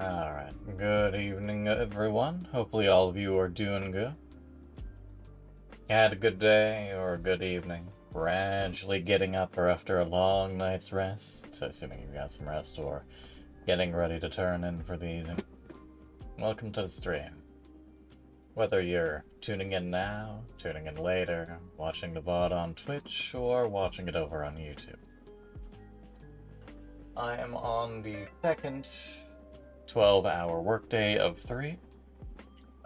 Alright, good evening, everyone. Hopefully all of you are doing good. Had a good day or a good evening. Gradually getting up after a long night's rest, assuming you got some rest, or getting ready to turn in for the evening. Welcome to the stream. Whether you're tuning in now, tuning in later, watching the VOD on Twitch, or watching it over on YouTube. I am on the second 12-hour workday of 3.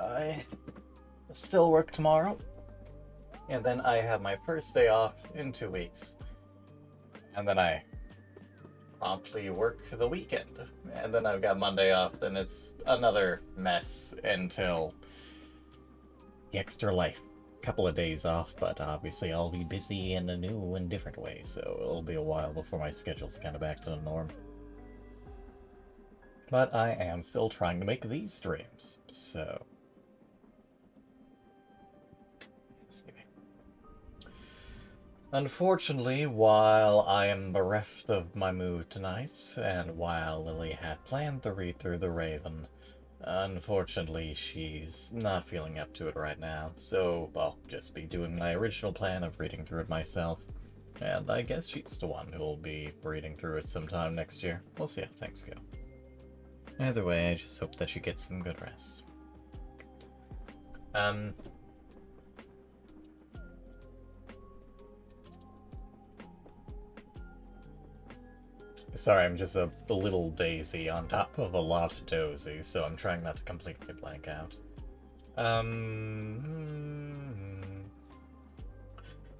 I still work tomorrow, and then I have my first day off in 2 weeks. And then I promptly work the weekend. And then I've got Monday off, then it's another mess until the extra life. Couple of days off, but obviously I'll be busy in a new and different way, so it'll be a while before my schedule's kind of back to the norm. But I am still trying to make these streams, so... Unfortunately, while I am bereft of my move tonight, and while Lily had planned to read through The Raven, unfortunately she's not feeling up to it right now, so I'll just be doing my original plan of reading through it myself. And I guess she's the one who'll be reading through it sometime next year. We'll see how things go. Either way, I just hope that she gets some good rest. Sorry, I'm just a little daisy on top of a lot dozy, so I'm trying not to completely blank out.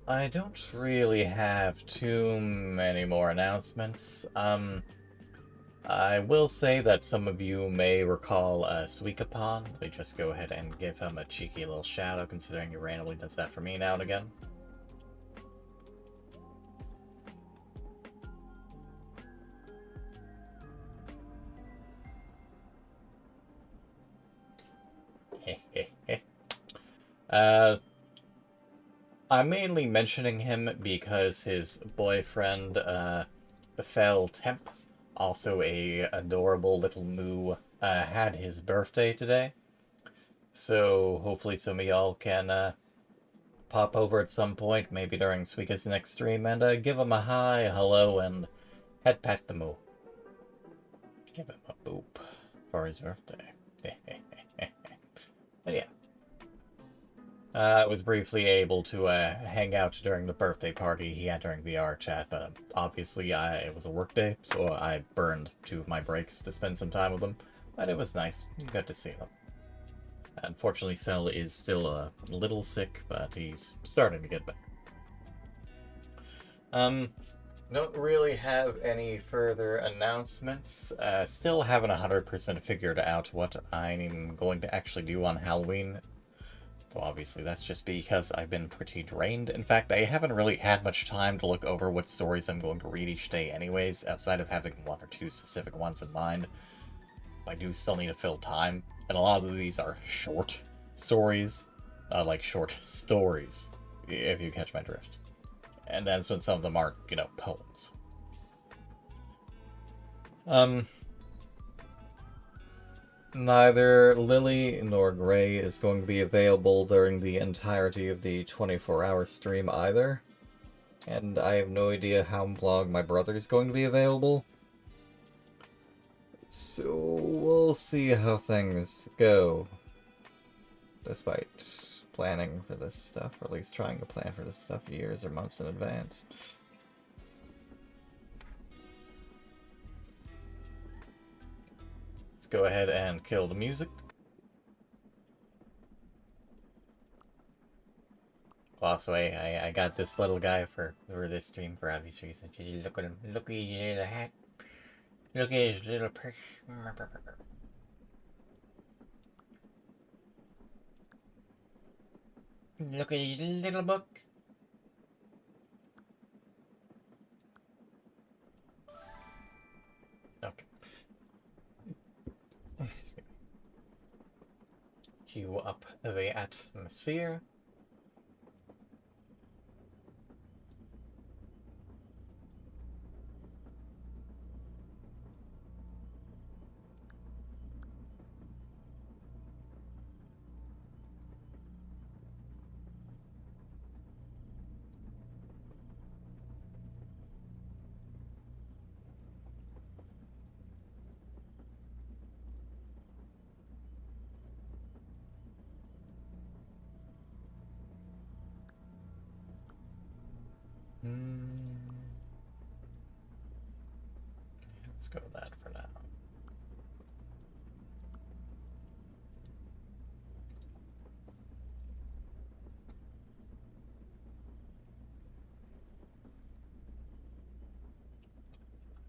I don't really have too many more announcements. I will say that some of you may recall Suikapon. We just go ahead and give him a cheeky little shout out, considering he randomly does that for me now and again. I'm mainly mentioning him because his boyfriend, Fel Temp, also a adorable little moo, had his birthday today. So hopefully some of y'all can pop over at some point, maybe during Suika's next stream, and give him a hi, hello, and head pat the moo. Give him a boop for his birthday. But yeah. I was briefly able to hang out during the birthday party he had during VR chat, but obviously it was a work day, so I burned 2 of my breaks to spend some time with him. But it was nice. Good to see them. Unfortunately, Fel is still a little sick, but he's starting to get better. Don't really have any further announcements. Still haven't 100% figured out what I'm going to actually do on Halloween. So obviously that's just because I've been pretty drained. In fact, I haven't really had much time to look over what stories I'm going to read each day anyways, outside of having 1 or 2 specific ones in mind. I do still need to fill time, and a lot of these are short stories. Like short stories, if you catch my drift. And that's when some of them aren't, poems. Neither Lily nor Gray is going to be available during the entirety of the 24-hour stream either. And I have no idea how long my brother is going to be available. So we'll see how things go. Despite planning for this stuff, or at least trying to plan for this stuff years or months in advance. Let's go ahead and kill the music. Also, I got this little guy for this stream for obvious reasons. Look at him. Look at his little hat. Look at his little purse. Look at his little book. Okay. Cue up the atmosphere. Let's go with that for now.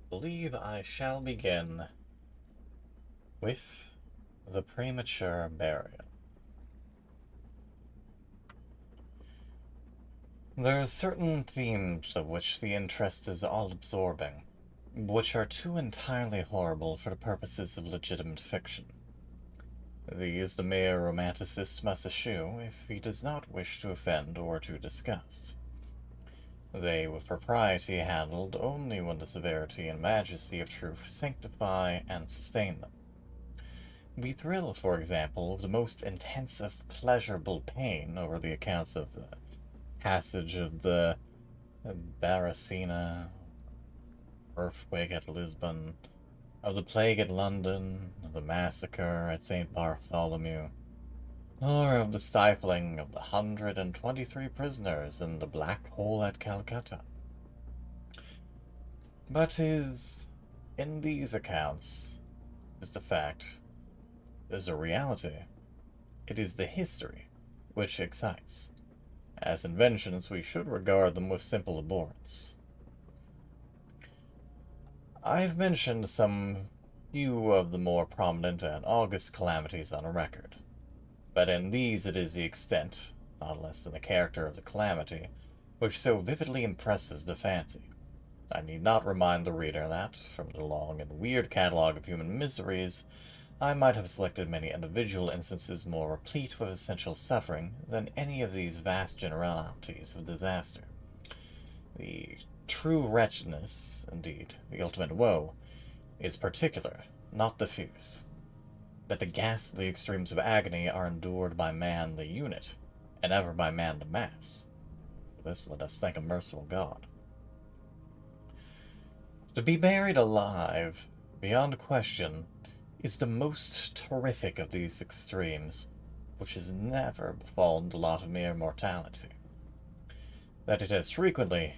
I believe I shall begin with the premature burial. There are certain themes of which the interest is all-absorbing, which are too entirely horrible for the purposes of legitimate fiction. These the mere romanticist must eschew if he does not wish to offend or to disgust. They with propriety handled only when the severity and majesty of truth sanctify and sustain them. We thrill, for example, with the most intense of pleasurable pain over the accounts of the passage of the Baracina, earthquake at Lisbon, of the plague at London, of the massacre at St. Bartholomew, or of the stifling of the 123 prisoners in the black hole at Calcutta. But in these accounts, is the fact, is a reality. It is the history which excites. As inventions, we should regard them with simple abhorrence. I've mentioned some few of the more prominent and august calamities on record, but in these it is the extent, not less than the character of the calamity, which so vividly impresses the fancy. I need not remind the reader that, from the long and weird catalogue of human miseries, I might have selected many individual instances more replete with essential suffering than any of these vast generalities of disaster. The true wretchedness, indeed, the ultimate woe, is particular, not diffuse. That the ghastly extremes of agony are endured by man the unit, and ever by man the mass. For this let us thank a merciful God. To be buried alive, beyond question, is the most terrific of these extremes, which has never befallen the lot of mere mortality. That it has frequently,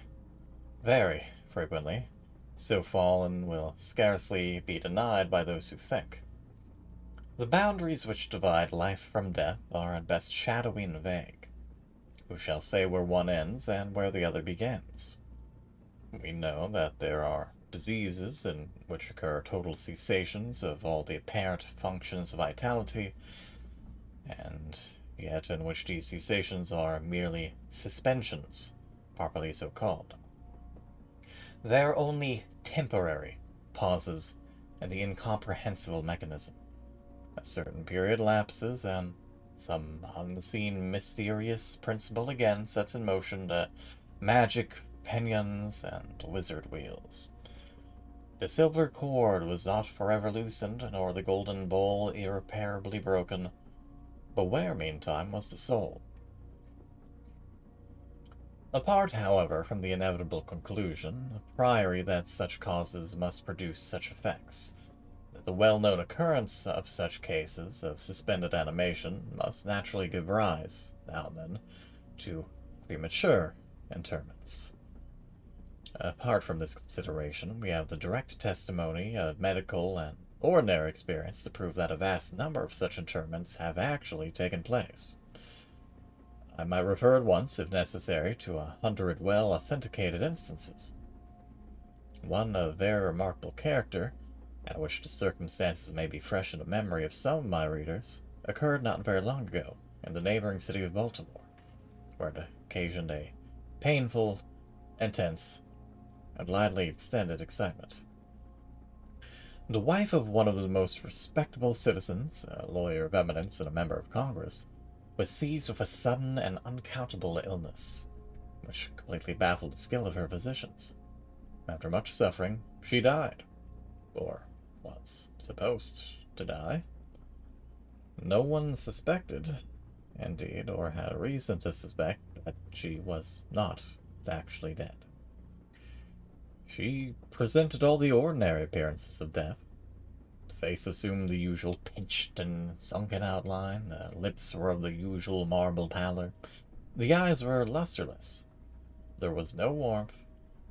very frequently, so fallen will scarcely be denied by those who think. The boundaries which divide life from death are at best shadowy and vague. Who shall say where one ends and where the other begins? We know that there are diseases in which occur total cessations of all the apparent functions of vitality, and yet in which these cessations are merely suspensions, properly so called. They are only temporary pauses in the incomprehensible mechanism. A certain period lapses, and some unseen mysterious principle again sets in motion the magic pinions and wizard wheels. The silver cord was not forever loosened, nor the golden bowl irreparably broken, but where, meantime, was the soul? Apart, however, from the inevitable conclusion, a priori that such causes must produce such effects, that the well-known occurrence of such cases of suspended animation must naturally give rise, now and then, to premature interments. Apart from this consideration, we have the direct testimony of medical and ordinary experience to prove that a vast number of such interments have actually taken place. I might refer at once, if necessary, to 100 well authenticated instances. One of very remarkable character, and which the circumstances may be fresh in the memory of some of my readers, occurred not very long ago in the neighboring city of Baltimore, where it occasioned a painful, intense, and widely extended excitement. The wife of one of the most respectable citizens, a lawyer of eminence and a member of Congress, was seized with a sudden and unaccountable illness, which completely baffled the skill of her physicians. After much suffering, she died, or was supposed to die. No one suspected, indeed, or had reason to suspect, that she was not actually dead. She presented all the ordinary appearances of death. The face assumed the usual pinched and sunken outline, the lips were of the usual marble pallor, the eyes were lustreless, There was no warmth.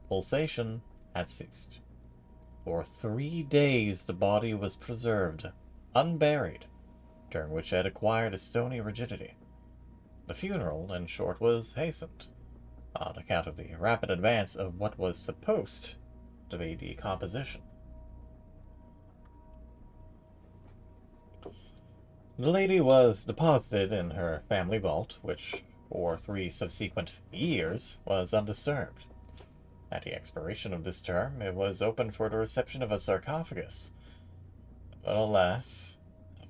Pulsation had ceased. For 3 days the body was preserved, unburied, during which it had acquired a stony rigidity. The funeral, in short, was hastened, on account of the rapid advance of what was supposed to be decomposition. The lady was deposited in her family vault, which, for 3 subsequent years, was undisturbed. At the expiration of this term, it was opened for the reception of a sarcophagus. But alas,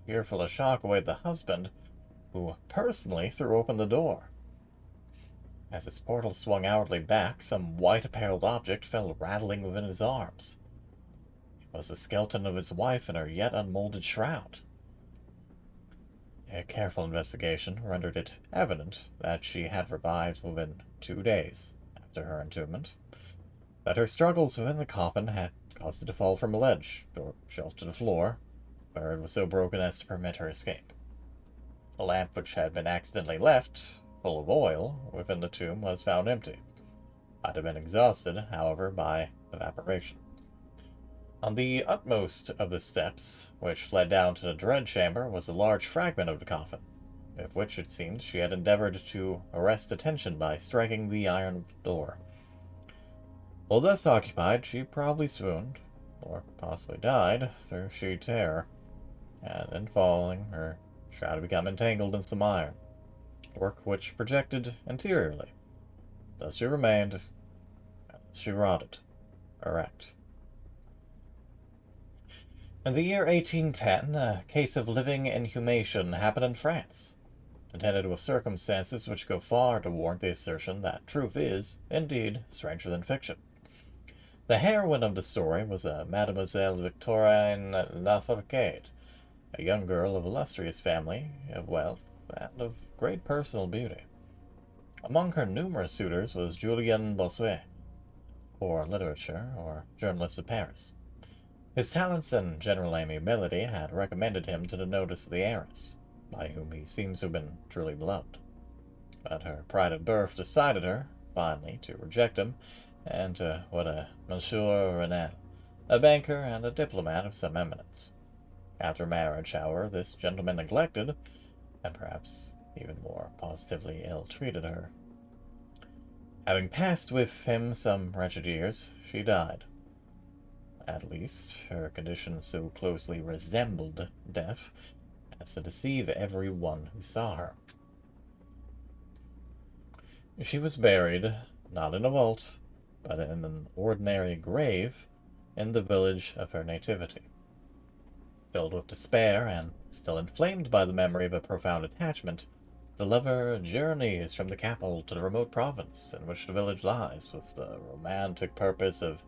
fearful a shock awaited the husband, who personally threw open the door. As its portal swung outwardly back, some white-appareled object fell rattling within his arms. It was the skeleton of his wife in her yet unmolded shroud. A careful investigation rendered it evident that she had revived within 2 days after her entombment, that her struggles within the coffin had caused it to fall from a ledge, or shelf to the floor, where it was so broken as to permit her escape. A lamp which had been accidentally left, full of oil, within the tomb was found empty. Might have been exhausted, however, by evaporation. On the utmost of the steps, which led down to the dread chamber, was a large fragment of the coffin, with which it seemed she had endeavored to arrest attention by striking the iron door. While thus occupied, she probably swooned, or possibly died, through sheer terror, and in falling, her shroud had become entangled in some iron, work which projected anteriorly. Thus she remained, as she rotted, erect. In the year 1810, a case of living inhumation happened in France, attended with circumstances which go far to warrant the assertion that truth is, indeed, stranger than fiction. The heroine of the story was a Mademoiselle Victorine Lafourcade, a young girl of illustrious family, of wealth, and of great personal beauty. Among her numerous suitors was Julien Bossuet, for literature or journalist of Paris. His talents and general amiability had recommended him to the notice of the heiress, by whom he seems to have been truly beloved. But her pride of birth decided her, finally, to reject him, and to wed a Monsieur Renel, a banker and a diplomat of some eminence. After marriage, however, this gentleman neglected, and perhaps even more positively ill-treated her. Having passed with him some wretched years, she died. At least, her condition so closely resembled death as to deceive every one who saw her. She was buried, not in a vault, but in an ordinary grave in the village of her nativity. Filled with despair, and still inflamed by the memory of a profound attachment, the lover journeys from the capital to the remote province in which the village lies, with the romantic purpose of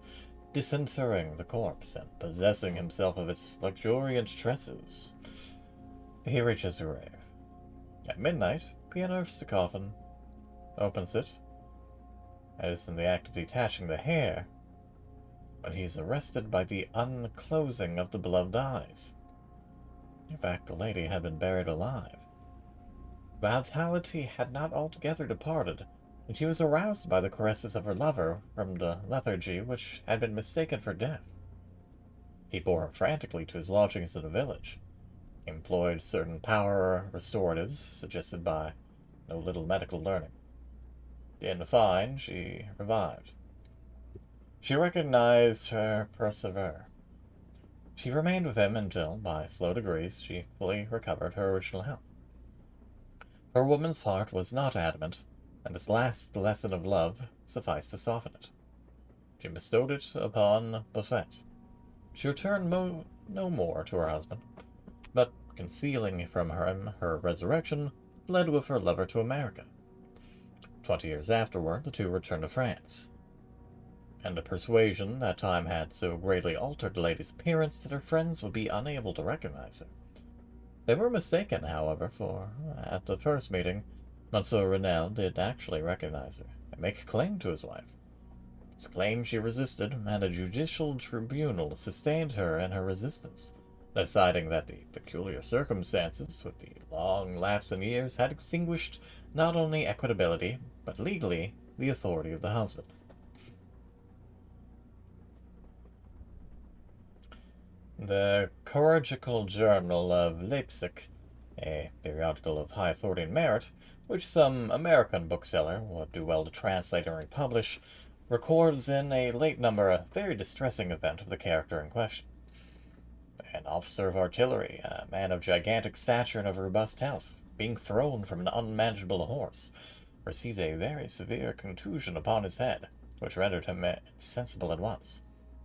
disinterring the corpse and possessing himself of its luxuriant tresses. He reaches the grave. At midnight, he unearths the coffin, opens it, and is in the act of detaching the hair, when he is arrested by the unclosing of the beloved eyes. In fact, the lady had been buried alive. Vitality had not altogether departed, and she was aroused by the caresses of her lover from the lethargy which had been mistaken for death. He bore her frantically to his lodgings in the village, employed certain power restoratives suggested by no little medical learning. In fine, she revived. She recognized her preserver. She remained with him until, by slow degrees, she fully recovered her original health. Her woman's heart was not adamant, and this last lesson of love sufficed to soften it. She bestowed it upon Bossuet. She returned no more to her husband, but, concealing from him her resurrection, fled with her lover to America. 20 years afterward, the two returned to France, and the persuasion that time had so greatly altered the lady's appearance that her friends would be unable to recognize her. They were mistaken, however, for, at the first meeting, Monsieur Renel did actually recognize her, and make a claim to his wife. This claim she resisted, and a judicial tribunal sustained her in her resistance, deciding that the peculiar circumstances, with the long lapse in years, had extinguished not only equitability, but legally the authority of the husband. The Chirurgical Journal of Leipzig, a periodical of high authority and merit, which some American bookseller would do well to translate and republish, records in a late number a very distressing event of the character in question. An officer of artillery, a man of gigantic stature and of robust health, being thrown from an unmanageable horse, received a very severe contusion upon his head, which rendered him insensible at once.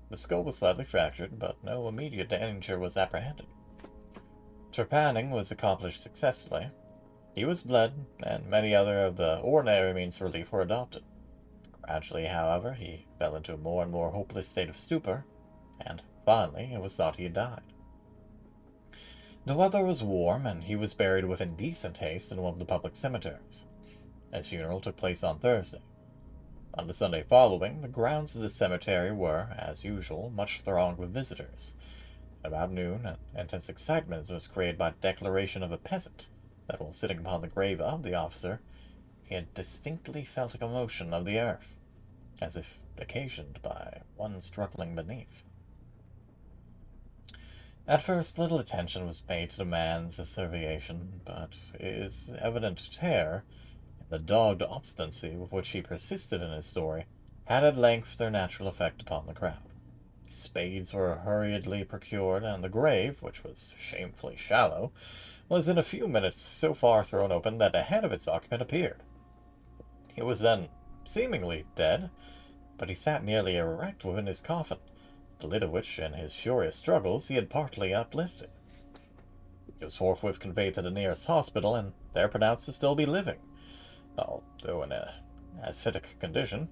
The skull was slightly fractured, but no immediate danger was apprehended. Trepanning was accomplished successfully. He was bled, and many other of the ordinary means of relief were adopted. Gradually, however, he fell into a more and more hopeless state of stupor, and finally it was thought he had died. The weather was warm, and he was buried with indecent haste in one of the public cemeteries. His funeral took place on Thursday. On the Sunday following, the grounds of the cemetery were, as usual, much thronged with visitors. About noon, an intense excitement was created by the declaration of a peasant that while sitting upon the grave of the officer, he had distinctly felt a commotion of the earth, as if occasioned by one struggling beneath. At first little attention was paid to the man's asseveration, but his evident terror, and the dogged obstinacy with which he persisted in his story, had at length their natural effect upon the crowd. Spades were hurriedly procured, and the grave, which was shamefully shallow, was in a few minutes so far thrown open that the head of its occupant appeared. He was then seemingly dead, but he sat nearly erect within his coffin, the lid of which, in his furious struggles, he had partly uplifted. He was forthwith conveyed to the nearest hospital, and there pronounced to still be living, although in a asphytic condition.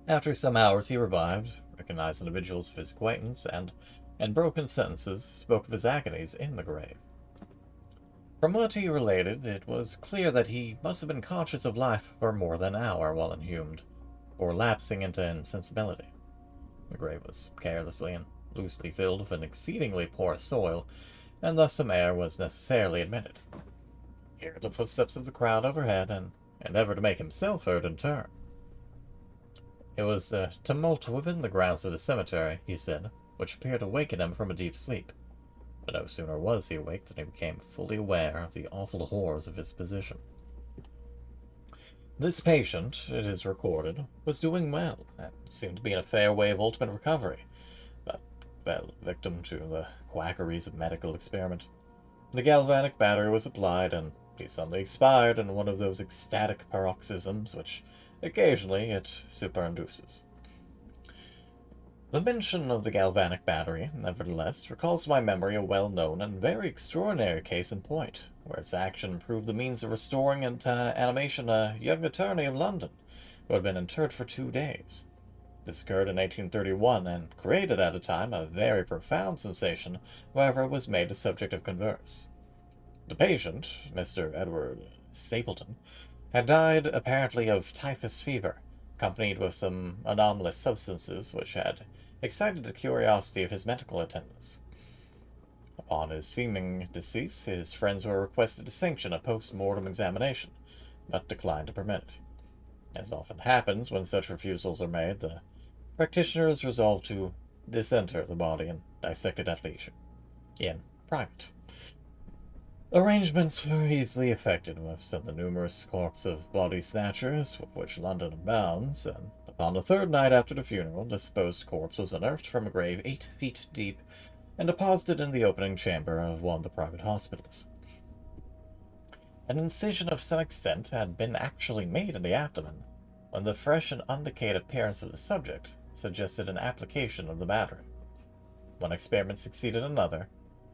After some hours he revived, recognized individuals of his acquaintance, and, in broken sentences, spoke of his agonies in the grave. From what he related, it was clear that he must have been conscious of life for more than an hour while inhumed, or lapsing into insensibility. The grave was carelessly and loosely filled with an exceedingly porous soil, and thus some air was necessarily admitted. He heard the footsteps of the crowd overhead, and endeavored to make himself heard in turn. It was the tumult within the grounds of the cemetery, he said, which appeared to waken him from a deep sleep. But no sooner was he awake than he became fully aware of the awful horrors of his position. This patient, it is recorded, was doing well, and seemed to be in a fair way of ultimate recovery, but fell victim to the quackeries of medical experiment. The galvanic battery was applied, and he suddenly expired in one of those ecstatic paroxysms which occasionally it superinduces. The mention of the galvanic battery, nevertheless, recalls to my memory a well-known and very extraordinary case in point, where its action proved the means of restoring into animation a young attorney of London, who had been interred for 2 days. This occurred in 1831, and created at the time a very profound sensation wherever it was made the subject of converse. The patient, Mr. Edward Stapleton, had died apparently of typhus fever, accompanied with some anomalous substances which had excited the curiosity of his medical attendants. Upon his seeming decease, his friends were requested to sanction a post-mortem examination, but declined to permit it. As often happens when such refusals are made, the practitioners resolved to disinter the body and dissect it at leisure, in private. Arrangements were easily effected with some of the numerous corps of body snatchers with which London abounds, and upon the 3rd night after the funeral, the supposed corpse was unearthed from a grave 8 feet deep and deposited in the opening chamber of one of the private hospitals. An incision of some extent had been actually made in the abdomen, when the fresh and undecayed appearance of the subject suggested an application of the battery. One experiment succeeded another,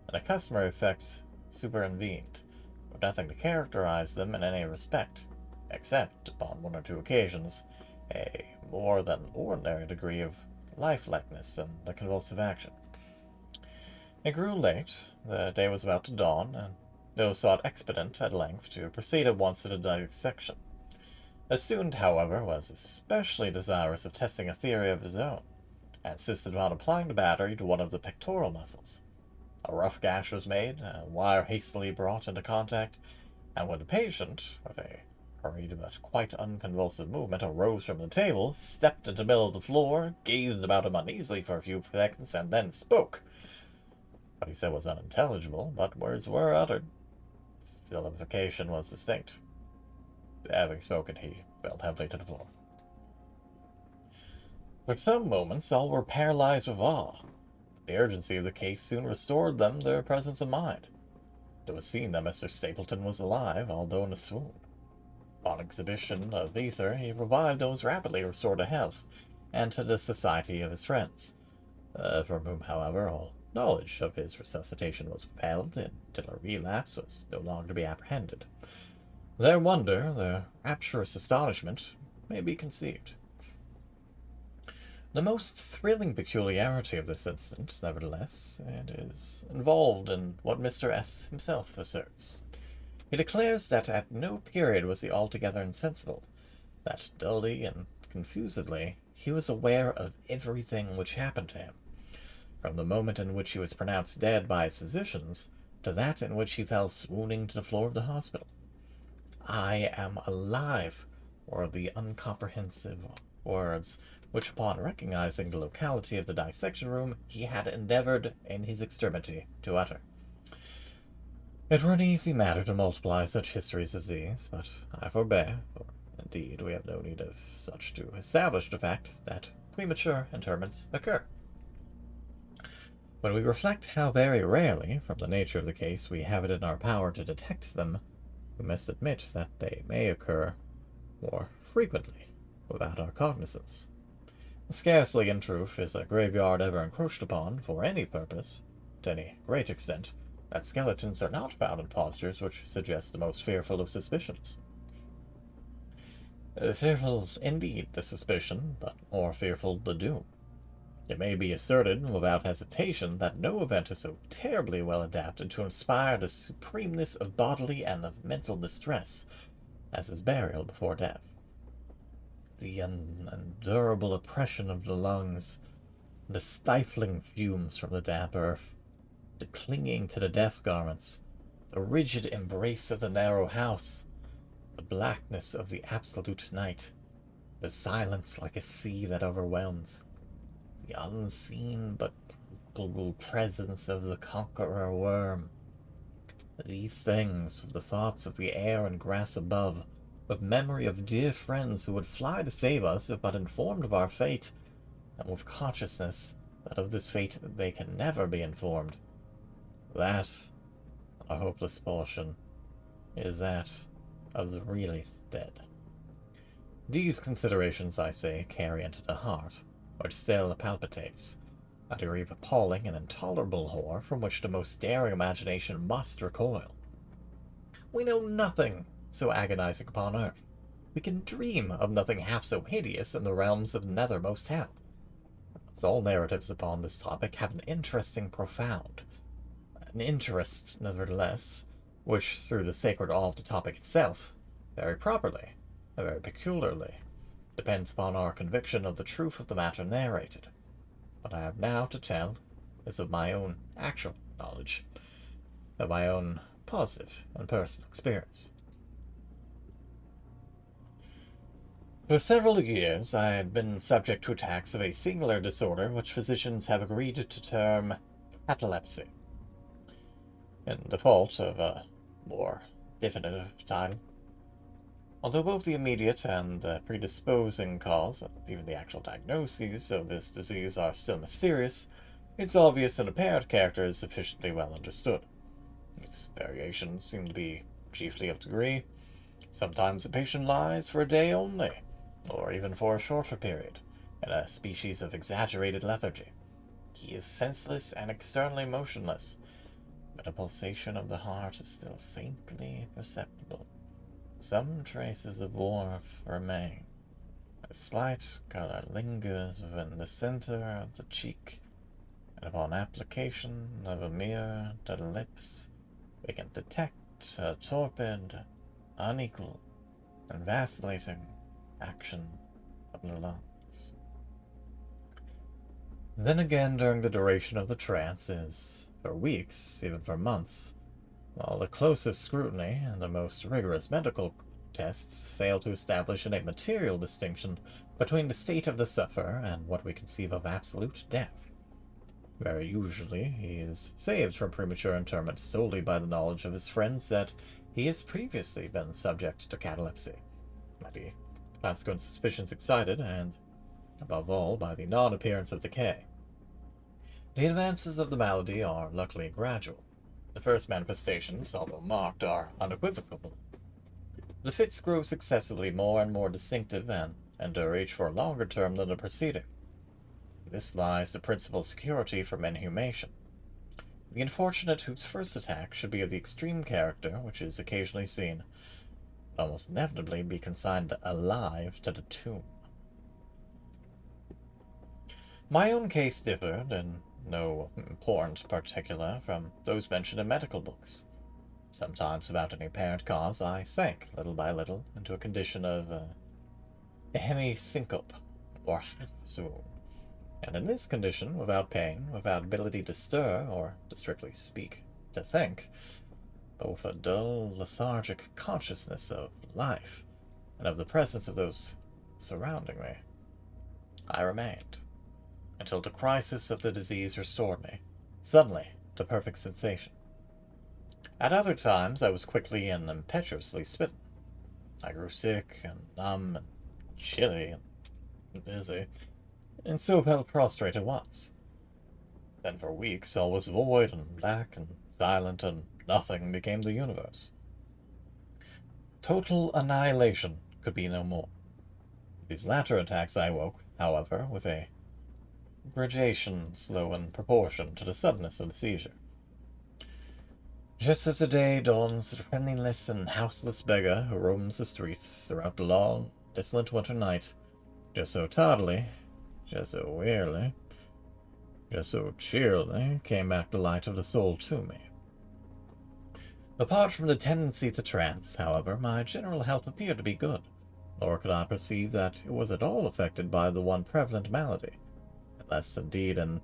and the customary effects supervened, with nothing to characterize them in any respect, except, upon 1 or 2 occasions, a more than ordinary degree of lifelikeness and the convulsive action. It grew late, the day was about to dawn, and those thought expedient at length to proceed at once to the dissection. The student, however, was especially desirous of testing a theory of his own, and insisted upon applying the battery to one of the pectoral muscles. A rough gash was made, a wire hastily brought into contact, and when the patient, with a hurried but quite unconvulsive movement, arose from the table, stepped into the middle of the floor, gazed about him uneasily for a few seconds, and then spoke. What he said was unintelligible, but words were uttered. Syllabification was distinct. Having spoken, he fell heavily to the floor. For some moments, all were paralyzed with awe. The urgency of the case soon restored them their presence of mind. It was seen that Mr. Stapleton was alive, although in a swoon. On exhibition of ether, he revived and was rapidly restored to health, and to the society of his friends, from whom, however, all knowledge of his resuscitation was withheld until a relapse was no longer to be apprehended. Their wonder, their rapturous astonishment, may be conceived. The most thrilling peculiarity of this incident, nevertheless, it is involved in what Mr. S. himself asserts. He declares that at no period was he altogether insensible, that dully and confusedly he was aware of everything which happened to him, from the moment in which he was pronounced dead by his physicians to that in which he fell swooning to the floor of the hospital. "I am alive," were the uncomprehensive words which, upon recognizing the locality of the dissection room, he had endeavored, in his extremity, to utter. It were an easy matter to multiply such histories as these, but I forbear, for indeed we have no need of such to establish the fact that premature interments occur. When we reflect how very rarely, from the nature of the case, we have it in our power to detect them, we must admit that they may occur more frequently without our cognizance. Scarcely, in truth, is a graveyard ever encroached upon, for any purpose, to any great extent, that skeletons are not found in postures which suggest the most fearful of suspicions. Fearful indeed the suspicion, but more fearful the doom. It may be asserted without hesitation that no event is so terribly well adapted to inspire the supremeness of bodily and of mental distress as is burial before death. The unendurable oppression of the lungs, the stifling fumes from the damp earth, the clinging to the death garments, the rigid embrace of the narrow house, the blackness of the absolute night, the silence like a sea that overwhelms, the unseen but palpable presence of the conqueror worm. These things, with the thoughts of the air and grass above, with memory of dear friends who would fly to save us if but informed of our fate, and with consciousness that of this fate they can never be informed, that, our hopeless portion, is that of the really dead. These considerations, I say, carry into the heart, which still palpitates, a degree of appalling and intolerable horror from which the most daring imagination must recoil. We know nothing so agonizing upon earth. We can dream of nothing half so hideous in the realms of nethermost hell. As all narratives upon this topic have an interest, nevertheless, which, through the sacred awe of the topic itself, very properly, and very peculiarly, depends upon our conviction of the truth of the matter narrated. What I have now to tell is of my own actual knowledge, of my own positive and personal experience. For several years I had been subject to attacks of a singular disorder which physicians have agreed to term catalepsy, in default of a more definitive title. Although both the immediate and predisposing cause, and even the actual diagnoses of this disease are still mysterious, its obvious and apparent character is sufficiently well understood. Its variations seem to be chiefly of degree. Sometimes the patient lies for a day only, or even for a shorter period, in a species of exaggerated lethargy. He is senseless and externally motionless, but a pulsation of the heart is still faintly perceptible. Some traces of warmth remain. A slight color lingers within the center of the cheek, and upon application of a mirror to the lips, we can detect a torpid, unequal, and vacillating action of the lungs. Then again, during the duration of the trance is, for weeks, even for months, while the closest scrutiny and the most rigorous medical Tests fail to establish any material distinction between the state of the sufferer and what we conceive of absolute death. Very usually, he is saved from premature interment solely by the knowledge of his friends that he has previously been subject to catalepsy, by the consequent suspicions excited, and, above all, by the non-appearance of decay. The advances of the malady are luckily gradual. The first manifestations, although marked, are unequivocal. The fits grow successively more and more distinctive and endure each for a longer term than the preceding. This lies the principal security from inhumation. The unfortunate whose first attack should be of the extreme character which is occasionally seen, would almost inevitably be consigned alive to the tomb. My own case differed in no important particular from those mentioned in medical books. Sometimes, without any apparent cause, I sank, little by little, into a condition of a hemi-syncope, or half-swoon. And in this condition, without pain, without ability to stir, or, to strictly speak, to think, but with a dull, lethargic consciousness of life, and of the presence of those surrounding me, I remained, until the crisis of the disease restored me, suddenly, to perfect sensation. At other times I was quickly and impetuously smitten. I grew sick, and numb, and chilly, and dizzy, and so fell prostrate at once. Then for weeks all was void and black and silent, and nothing became the universe. Total annihilation could be no more. These latter attacks I woke, however, with a gradation slow in proportion to the suddenness of the seizure. Just as the day dawns, the friendless and houseless beggar who roams the streets throughout the long, desolate winter night, just so tardily, just so wearily, just so cheerily, came back the light of the soul to me. Apart from the tendency to trance, however, my general health appeared to be good, nor could I perceive that it was at all affected by the one prevalent malady, unless indeed an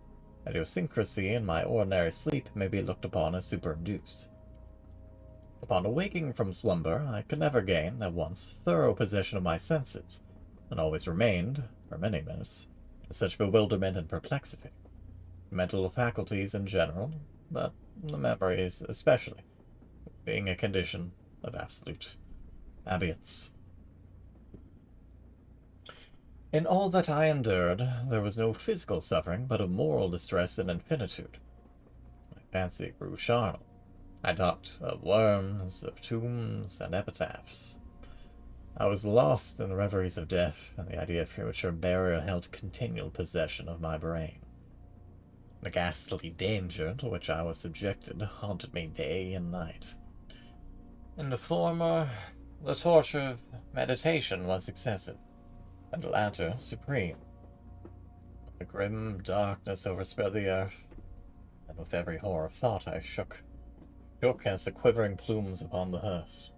idiosyncrasy in my ordinary sleep may be looked upon as superinduced. Upon awaking from slumber, I could never gain, at once, thorough possession of my senses, and always remained, for many minutes, in such bewilderment and perplexity. The mental faculties in general, but the memories especially, being a condition of absolute abeyance. In all that I endured, there was no physical suffering, but a moral distress and infinitude. My fancy grew charnel. I talked of worms, of tombs, and epitaphs. I was lost in the reveries of death, and the idea of premature burial held continual possession of my brain. The ghastly danger to which I was subjected haunted me day and night. In the former, the torture of meditation was excessive, and the latter supreme. A grim darkness overspread the earth, and with every horror of thought I shook as the quivering plumes upon the hearse.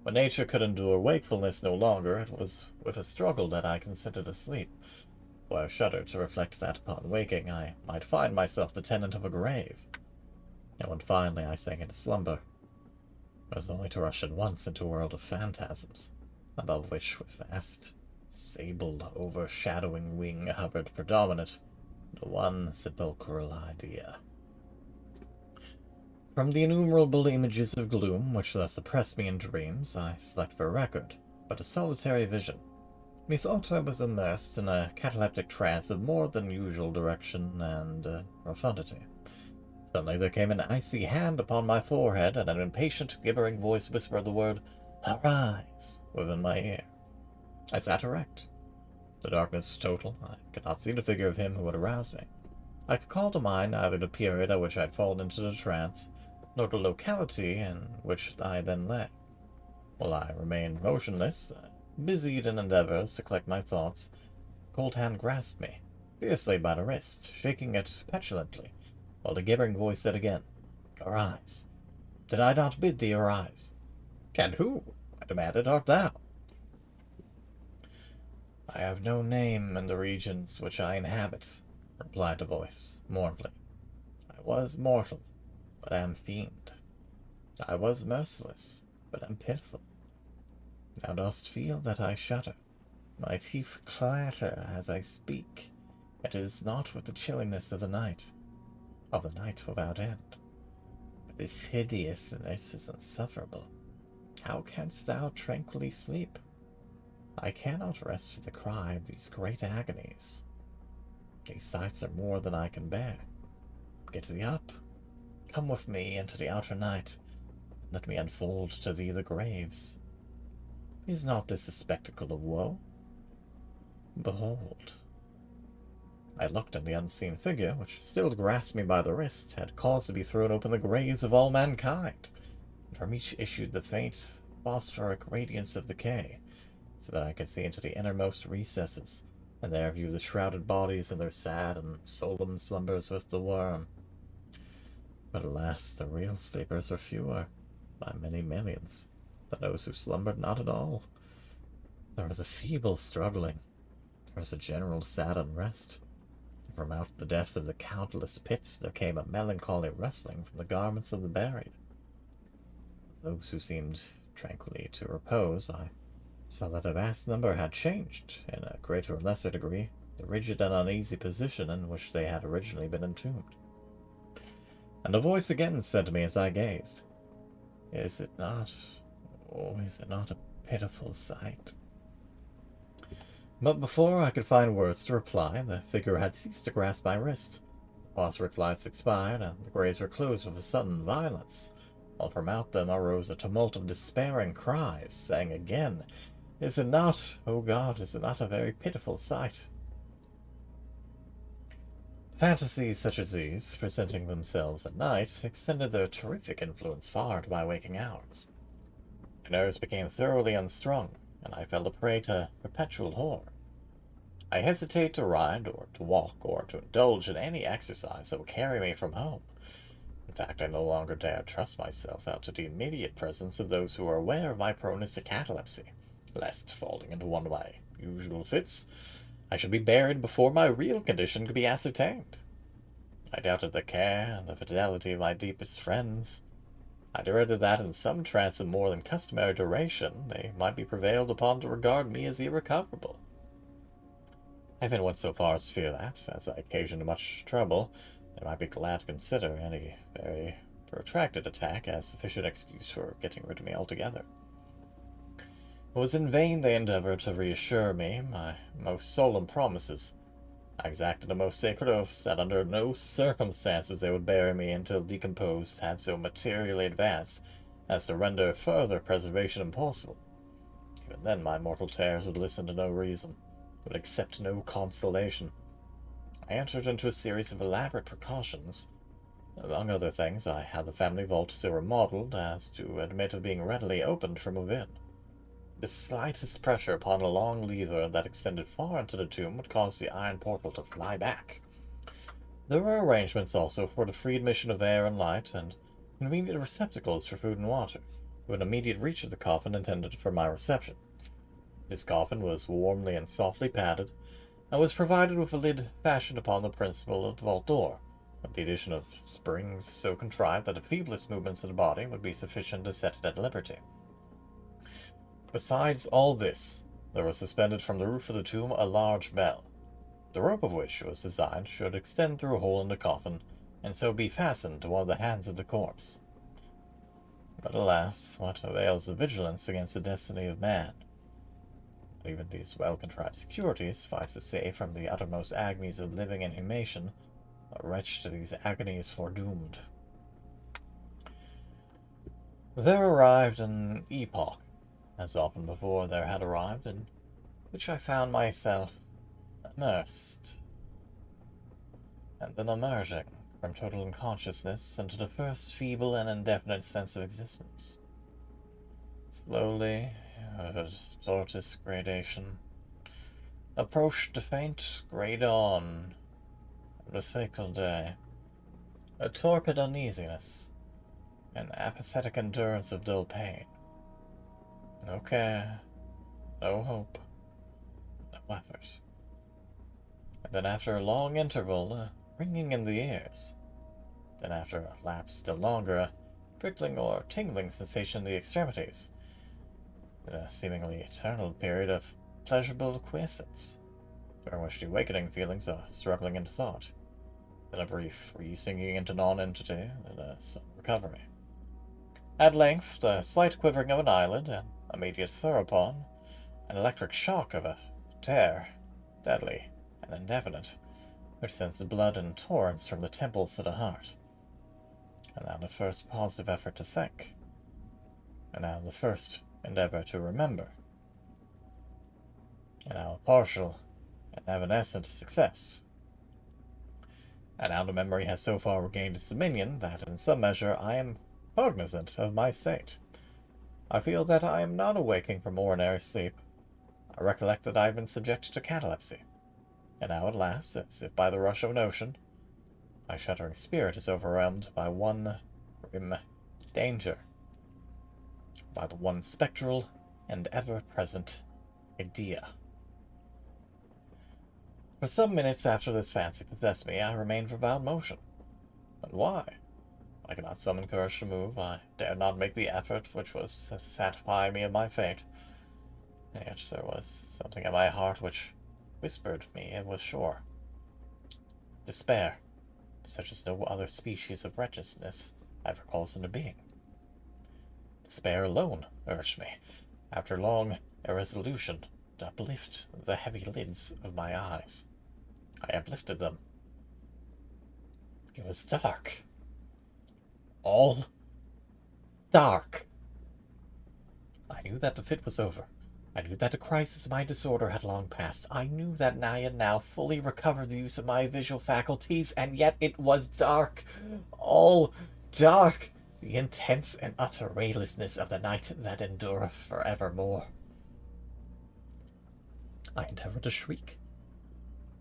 When nature could endure wakefulness no longer, it was with a struggle that I consented to sleep, for I shuddered to reflect that upon waking I might find myself the tenant of a grave. And when finally I sank into slumber, it was only to rush at once into a world of phantasms, above which, with vast, sable, overshadowing wing hovered predominant the one sepulchral idea. From the innumerable images of gloom which thus oppressed me in dreams, I select for record but a solitary vision. Methought I was immersed in a cataleptic trance of more than usual direction and profundity. Suddenly there came an icy hand upon my forehead, and an impatient, gibbering voice whispered the word, "Arise!" within my ear. I sat erect. The darkness was total. I could not see the figure of him who had aroused me. I could call to mind neither the period at which I had fallen into the trance, nor the locality in which I then lay. While I remained motionless, busied in endeavors to collect my thoughts, a cold hand grasped me, fiercely by the wrist, shaking it petulantly, while the gibbering voice said again, "Arise! Did I not bid thee arise?" "And who," I demanded, "art thou?" "I have no name in the regions which I inhabit," replied the voice, mournfully. "I was mortal, but am fiend. I was merciless, but am pitiful. Thou dost feel that I shudder. My teeth clatter as I speak. It is not with the chilliness of the night without end. But this hideousness is insufferable. How canst thou tranquilly sleep? I cannot rest for the cry of these great agonies. These sights are more than I can bear. Get thee up. Come with me into the outer night. Let me unfold to thee the graves. Is not this a spectacle of woe? Behold. I looked, and the unseen figure, which still grasped me by the wrist, had caused to be thrown open the graves of all mankind, and from each issued the faint, phosphoric radiance of decay, so that I could see into the innermost recesses, and there view the shrouded bodies in their sad and solemn slumbers with the worm. But alas, the real sleepers were fewer, by many millions, than those who slumbered not at all. There was a feeble struggling, there was a general sad unrest, and from out the depths of the countless pits there came a melancholy rustling from the garments of the buried. Those who seemed tranquilly to repose, I saw that a vast number had changed, in a greater or lesser degree, the rigid and uneasy position in which they had originally been entombed. And a voice again said to me as I gazed, is it not a pitiful sight? But before I could find words to reply, the figure had ceased to grasp my wrist. The phosphoric lights expired, and the graves were closed with a sudden violence, while from out them arose a tumult of despairing cries, saying again, is it not, O God, is it not a very pitiful sight? Fantasies such as these, presenting themselves at night, extended their terrific influence far into my waking hours. My nerves became thoroughly unstrung, and I fell a prey to perpetual horror. I hesitated to ride, or to walk, or to indulge in any exercise that would carry me from home. In fact, I no longer dared trust myself out to the immediate presence of those who were aware of my proneness to catalepsy, lest, falling into one of my usual fits, I should be buried before my real condition could be ascertained. I doubted the care and the fidelity of my deepest friends. I dreaded that in some trance of more than customary duration they might be prevailed upon to regard me as irrecoverable. I even went so far as to fear that, as I occasioned much trouble, they might be glad to consider any very protracted attack as sufficient excuse for getting rid of me altogether. It was in vain they endeavored to reassure me my most solemn promises. I exacted a most sacred oath that under no circumstances they would bury me until decomposed had so materially advanced as to render further preservation impossible. Even then my mortal terrors would listen to no reason, would accept no consolation. I entered into a series of elaborate precautions. Among other things, I had the family vault so remodeled as to admit of being readily opened from within. The slightest pressure upon a long lever that extended far into the tomb would cause the iron portal to fly back. There were arrangements also for the free admission of air and light, and convenient receptacles for food and water, within immediate reach of the coffin intended for my reception. This coffin was warmly and softly padded, and was provided with a lid fashioned upon the principle of the vault door, with the addition of springs so contrived that the feeblest movements of the body would be sufficient to set it at liberty. Besides all this, there was suspended from the roof of the tomb a large bell, the rope of which was designed should extend through a hole in the coffin, and so be fastened to one of the hands of the corpse. But alas, what avails the vigilance against the destiny of man? Even these well-contrived securities suffice to say, from the uttermost agonies of living inhumation, a wretch to these agonies foredoomed. There arrived an epoch, as often before there had arrived, in which I found myself immersed, and then emerging from total unconsciousness into the first feeble and indefinite sense of existence. Slowly, with a tortoise gradation, approached the faint grey dawn of the fatal day, a torpid uneasiness, an apathetic endurance of dull pain. No care, no hope, no effort. And then after a long interval, a ringing in the ears. Then after a lapse still longer, a prickling or tingling sensation in the extremities. in a seemingly eternal period of pleasurable quiescence, during which the awakening feelings are struggling into thought, then a brief re-sinking into non-entity, and a sudden recovery. At length, the slight quivering of an eyelid, an immediate thereupon, an electric shock of a tear, deadly and indefinite, which sends the blood in torrents from the temples to the heart. And now the first positive effort to think, and now the first endeavor to remember, and now a partial and evanescent success. And now the memory has so far regained its dominion that, in some measure, I am cognizant of my state. I feel that I am not awaking from ordinary sleep. I recollect that I have been subjected to catalepsy, and now at last, as if by the rush of an ocean, my shuddering spirit is overwhelmed by one grim danger, by the one spectral and ever-present idea. For some minutes after this fancy possessed me, I remained without motion. And why? I could not summon courage to move. I dared not make the effort which was to satisfy me of my fate. And yet there was something in my heart which whispered me it was sure. Despair, such as no other species of wretchedness ever calls into being. Despair alone urged me, after long irresolution, to uplift the heavy lids of my eyes. I uplifted them. It was dark. All dark. I knew that the fit was over. I knew that the crisis of my disorder had long passed. I knew that I had now fully recovered the use of my visual faculties, and yet it was dark. All dark. The intense and utter raylessness of the night that endureth for evermore. I endeavored to shriek,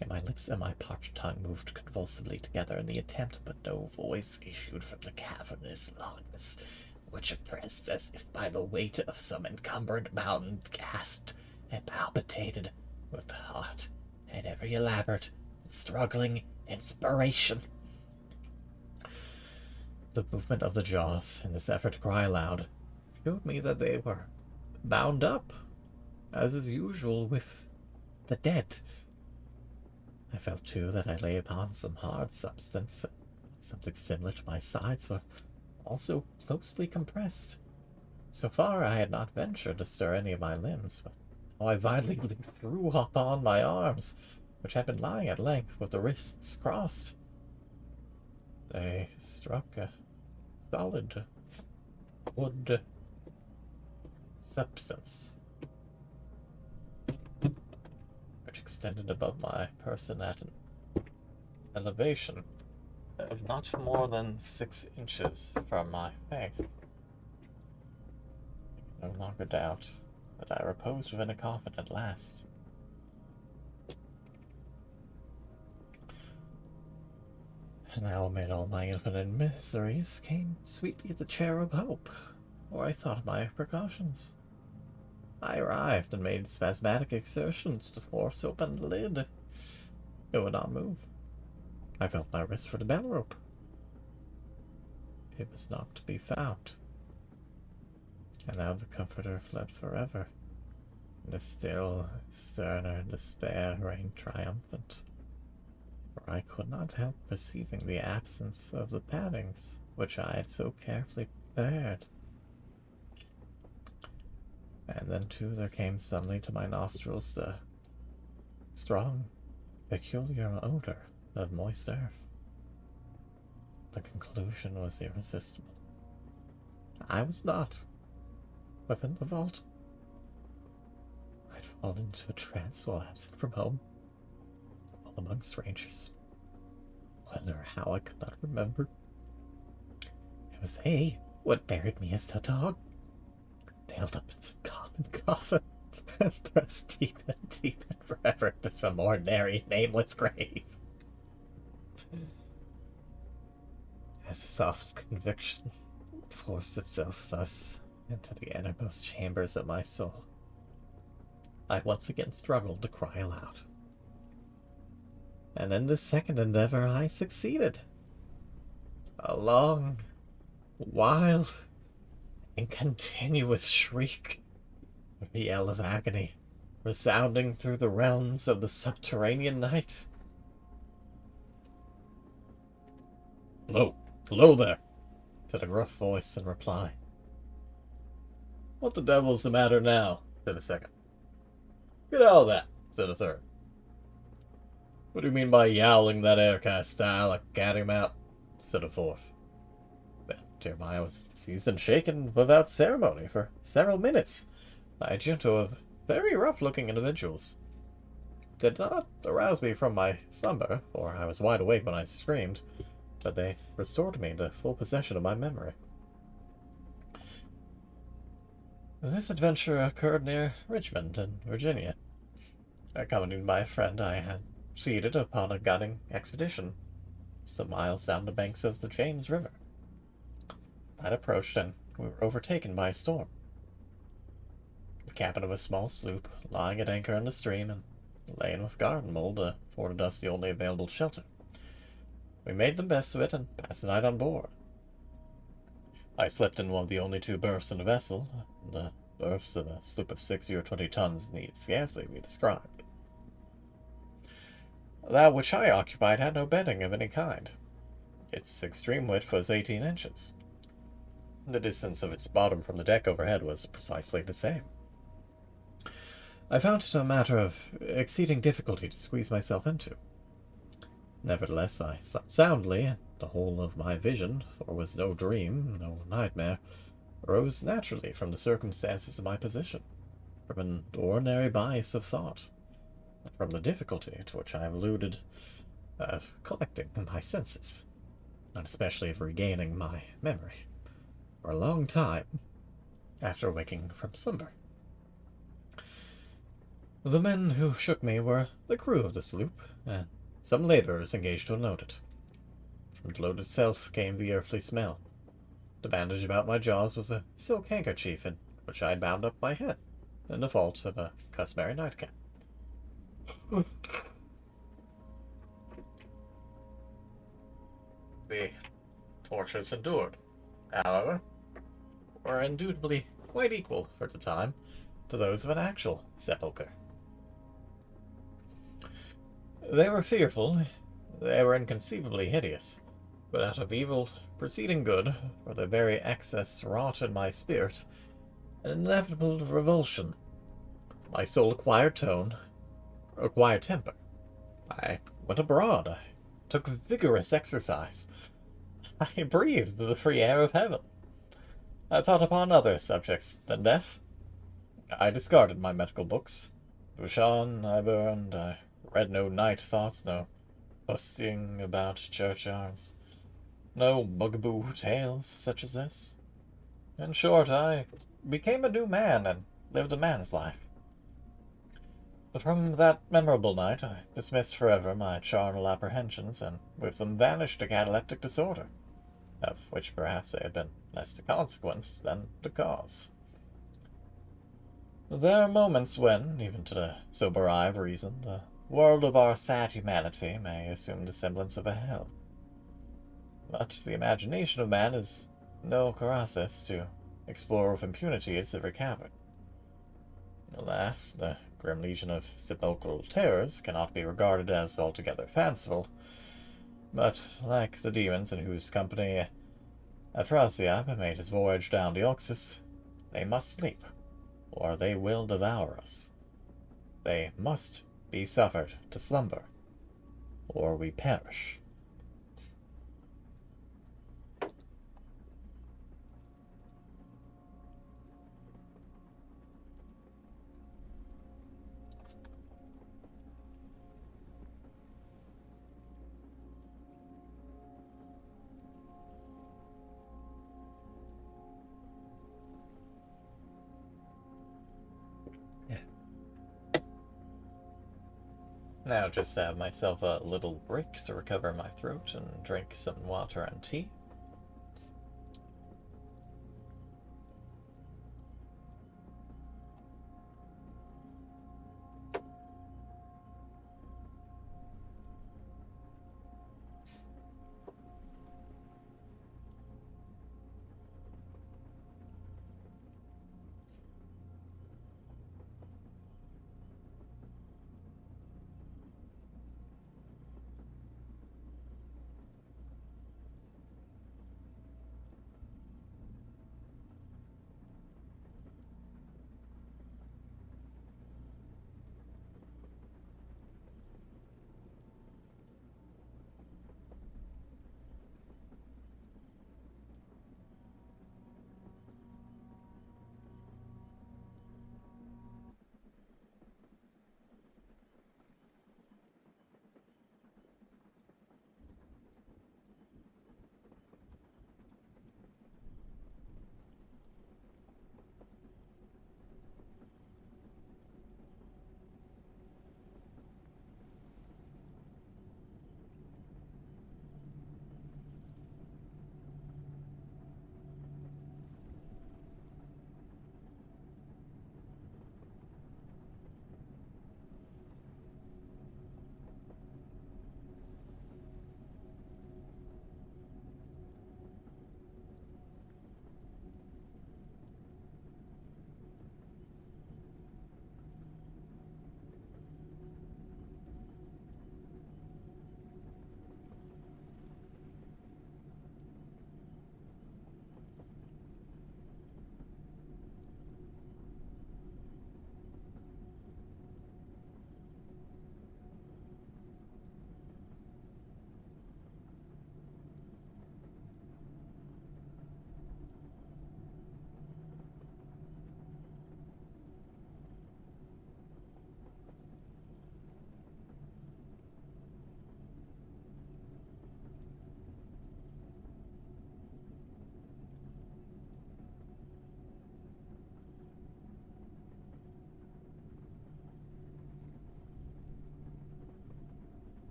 and my lips and my parched tongue moved convulsively together in the attempt, but no voice issued from the cavernous lungs, which, oppressed as if by the weight of some encumbered mountain, gasped and palpitated with the heart and every elaborate and struggling inspiration. The movement of the jaws in this effort to cry aloud showed me that they were bound up, as is usual with the dead. I felt, too, that I lay upon some hard substance, and something similar to my sides were also closely compressed. So far I had not ventured to stir any of my limbs, but now I violently threw upon my arms, which had been lying at length with the wrists crossed. They struck a solid wood substance, which extended above my person at an elevation of not more than 6 inches from my face. I could no longer doubt that I reposed within a coffin at last. And now, amid all my infinite miseries, came sweetly the cherub Hope, or I thought of my precautions. I arrived and made spasmodic exertions to force open the lid. It would not move. I felt my wrist for the bell rope. It was not to be found. And now the comforter fled forever, and a still, sterner despair reigned triumphant. For I could not help perceiving the absence of the paddings which I had so carefully prepared. And then, too, there came suddenly to my nostrils the strong, peculiar odor of moist earth. The conclusion was irresistible. I was not within the vault. I'd fallen into a trance while absent from home, all among strangers. When or how I could not remember. It was they who had buried me as a dog, nailed up in some common coffin, and thrust deep and forever into some ordinary, nameless grave. As a soft conviction forced itself thus into the innermost chambers of my soul, I once again struggled to cry aloud. And in this second endeavor I succeeded. A long, wild, and continuous shriek A yell of agony, resounding through the realms of the subterranean night. "Hello, hello there," said a gruff voice in reply. "What the devil's the matter now?" said a second. "Get out of that," said a third. "What do you mean by yowling that air kind of style, like cat him out?" said a fourth. Then Jeremiah was seized and shaken without ceremony for several minutes by a junto of very rough-looking individuals. Did not arouse me from my slumber, for I was wide awake when I screamed, but they restored me to full possession of my memory. This adventure occurred near Richmond, in Virginia. Accompanied by a friend, I had proceeded upon a gutting expedition some miles down the banks of the James River. Night approached, and we were overtaken by a storm. The captain of a small sloop, lying at anchor in the stream and laden with garden mold, afforded us the only available shelter. We made the best of it and passed the night on board. I slept in one of the only two berths in the vessel. The berths of a sloop of 60 or 20 tons need scarcely be described. That which I occupied had no bedding of any kind. Its extreme width was 18 inches. The distance of its bottom from the deck overhead was precisely the same. I found it a matter of exceeding difficulty to squeeze myself into. Nevertheless, I slept soundly, and the whole of my vision, for it was no dream, no nightmare, arose naturally from the circumstances of my position, from an ordinary bias of thought, and from the difficulty to which I have alluded of collecting my senses, and especially of regaining my memory, for a long time after waking from slumber. The men who shook me were the crew of the sloop, and some laborers engaged to unload it. From the load itself came the earthly smell. The bandage about my jaws was a silk handkerchief in which I had bound up my head, in default of a customary nightcap. The tortures endured, however, were indubitably quite equal, for the time, to those of an actual sepulchre. They were fearful, they were inconceivably hideous, but out of evil proceeding good, for the very excess wrought in my spirit, an inevitable revulsion. My soul acquired temper. I went abroad, I took vigorous exercise. I breathed the free air of heaven. I thought upon other subjects than death. I discarded my medical books. Bouchon I burned. I read no night thoughts, no fussing about churchyards, no bugaboo tales such as this. In short, I became a new man and lived a man's life. But from that memorable night I dismissed forever my charnel apprehensions, and with them vanished a cataleptic disorder, of which perhaps they had been less the consequence than the cause. There are moments when, even to the sober eye of reason, the world of our sad humanity may assume the semblance of a hell. But the imagination of man is no Carathis to explore with impunity its every cavern. Alas, the grim legion of sepulchral terrors cannot be regarded as altogether fanciful, but, like the demons in whose company Afrasiab made his voyage down the Oxus, they must sleep, or they will devour us. They must be suffered to slumber, or we perish. Now just have myself a little break to recover my throat and drink some water and tea.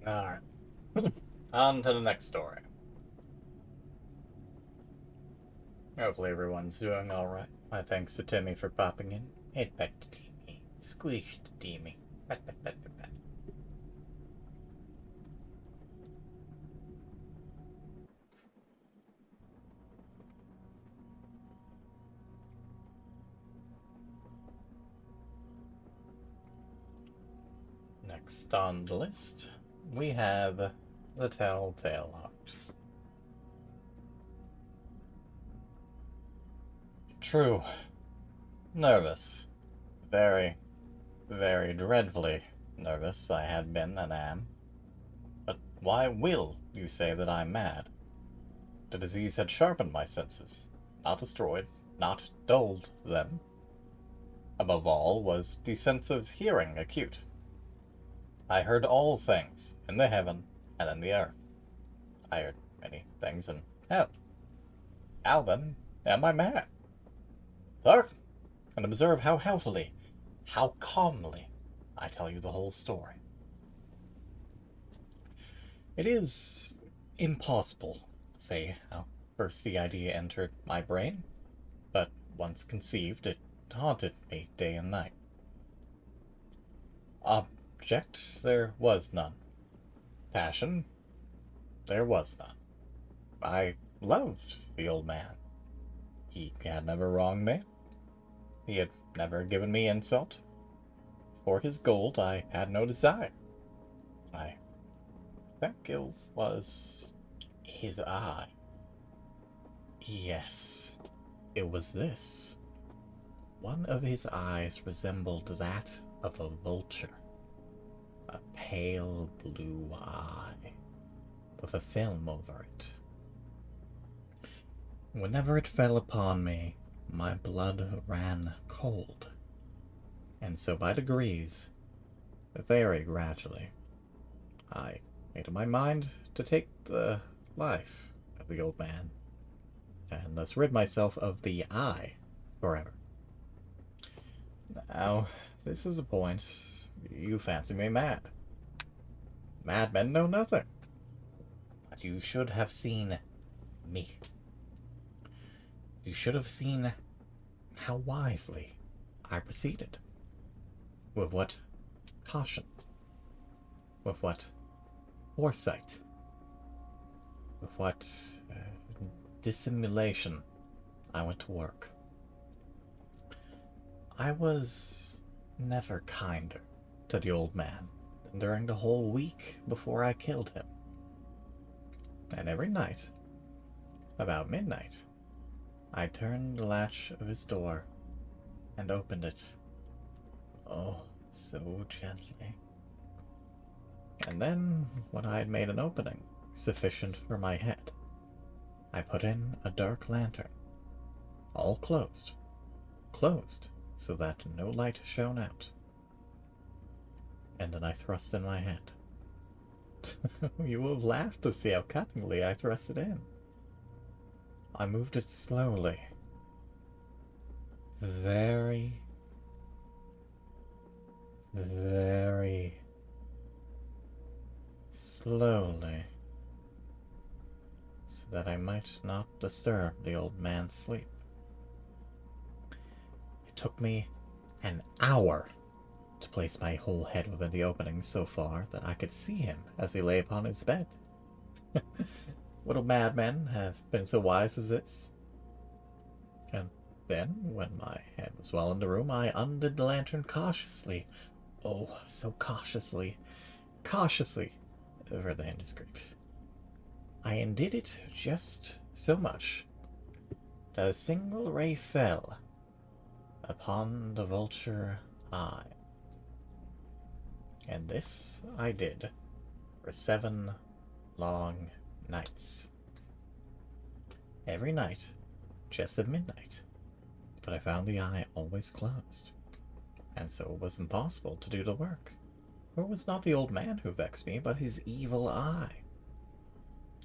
Alright. On to the next story. Hopefully everyone's doing alright. My thanks to Timmy for popping in. Head back to Timmy. Squish to Timmy. Pat, pat, pat, pat, pat. Next on the list, we have the Telltale Heart. True. Nervous. Very, very dreadfully nervous I had been and am. But why will you say that I'm mad? The disease had sharpened my senses, not destroyed, not dulled them. Above all was the sense of hearing acute. I heard all things in the heaven and in the earth. I heard many things in hell. How then am I mad? Look, and observe how healthily, how calmly I tell you the whole story. It is impossible to say how first the idea entered my brain, but once conceived, it haunted me day and night. Object, there was none. Passion, there was none. I loved the old man. He had never wronged me. He had never given me insult. For his gold I had no desire. I think it was his eye. Yes, it was this. One of his eyes resembled that of a vulture. A pale blue eye, with a film over it. Whenever it fell upon me, my blood ran cold. And so by degrees, very gradually, I made up my mind to take the life of the old man, and thus rid myself of the eye forever. Now, this is a point you fancy me mad. Madmen know nothing. But you should have seen me. You should have seen how wisely I proceeded. With what caution. With what foresight. With what dissimulation I went to work. I was never kinder to the old man than during the whole week before I killed him. And every night, about midnight, I turned the latch of his door and opened it. Oh, so gently. And then, when I had made an opening sufficient for my head, I put in a dark lantern, all closed, so that no light shone out. And then I thrust in my head. You will have laughed to see how cunningly I thrust it in. I moved it slowly, very, very slowly, so that I might not disturb the old man's sleep. It took me an hour to place my whole head within the opening so far that I could see him as he lay upon his bed. Little madmen have been so wise as this. And then, when my head was well in the room, I undid the lantern cautiously. Oh, so cautiously. Cautiously. Rather indiscreet. I undid it just so much that a single ray fell upon the vulture eye. And this I did for 7 long nights. Every night, just at midnight. But I found the eye always closed, and so it was impossible to do the work. For it was not the old man who vexed me, but his evil eye.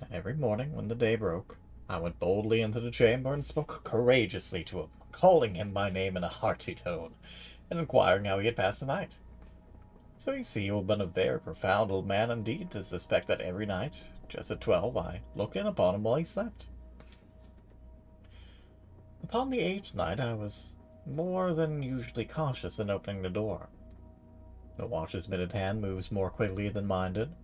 And every morning, when the day broke, I went boldly into the chamber and spoke courageously to him, calling him by name in a hearty tone, and inquiring how he had passed the night. So you see, you have been a very profound old man indeed to suspect that every night, just at 12, I looked in upon him while he slept. Upon the 8th night, I was more than usually cautious in opening the door. The watch's minute hand moves more quickly than mine did.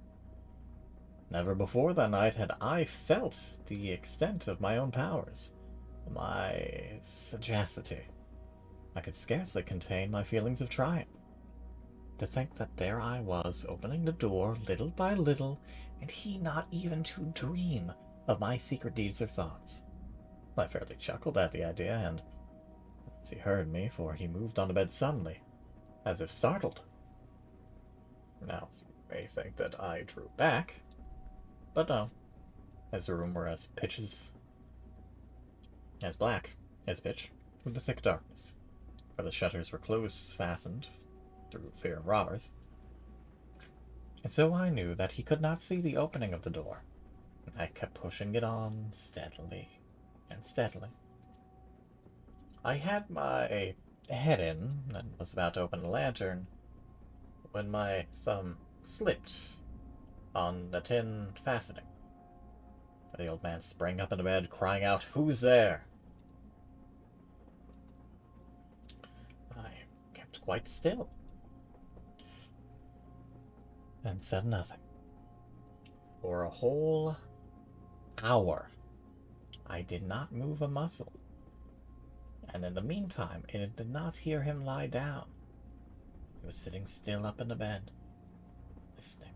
Never before that night had I felt the extent of my own powers, my sagacity. I could scarcely contain my feelings of triumph. To think that there I was, opening the door little by little, and he not even to dream of my secret deeds or thoughts. I fairly chuckled at the idea, and as he heard me, for he moved on the bed suddenly, as if startled. Now, you may think that I drew back, but no, as the room were as black as pitch, with the thick darkness, for the shutters were close fastened through fear of robbers, and so I knew that he could not see the opening of the door. I kept pushing it on steadily and steadily. I had my head in and was about to open the lantern when my thumb slipped on the tin fastening. The old man sprang up in the bed, crying out, "Who's there?" I kept quite still and said nothing. For a whole hour, I did not move a muscle, and in the meantime, I did not hear him lie down. He was sitting still up in the bed, listening,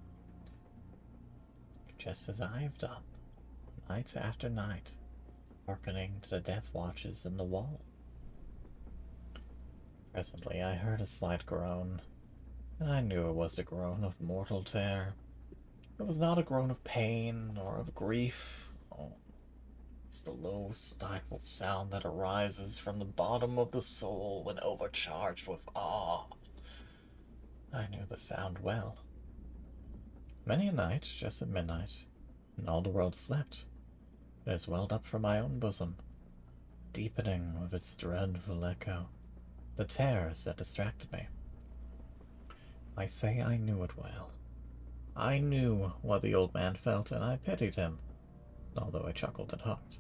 just as I have done, night after night, hearkening to the death watches in the wall. Presently I heard a slight groan, and I knew it was the groan of mortal terror. It was not a groan of pain or of grief. Oh, it's the low, stifled sound that arises from the bottom of the soul when overcharged with awe. I knew the sound well. Many a night, just at midnight, when all the world slept, it has welled up from my own bosom, deepening with its dreadful echo the terrors that distracted me. I say I knew it well. I knew what the old man felt, and I pitied him, although I chuckled at heart.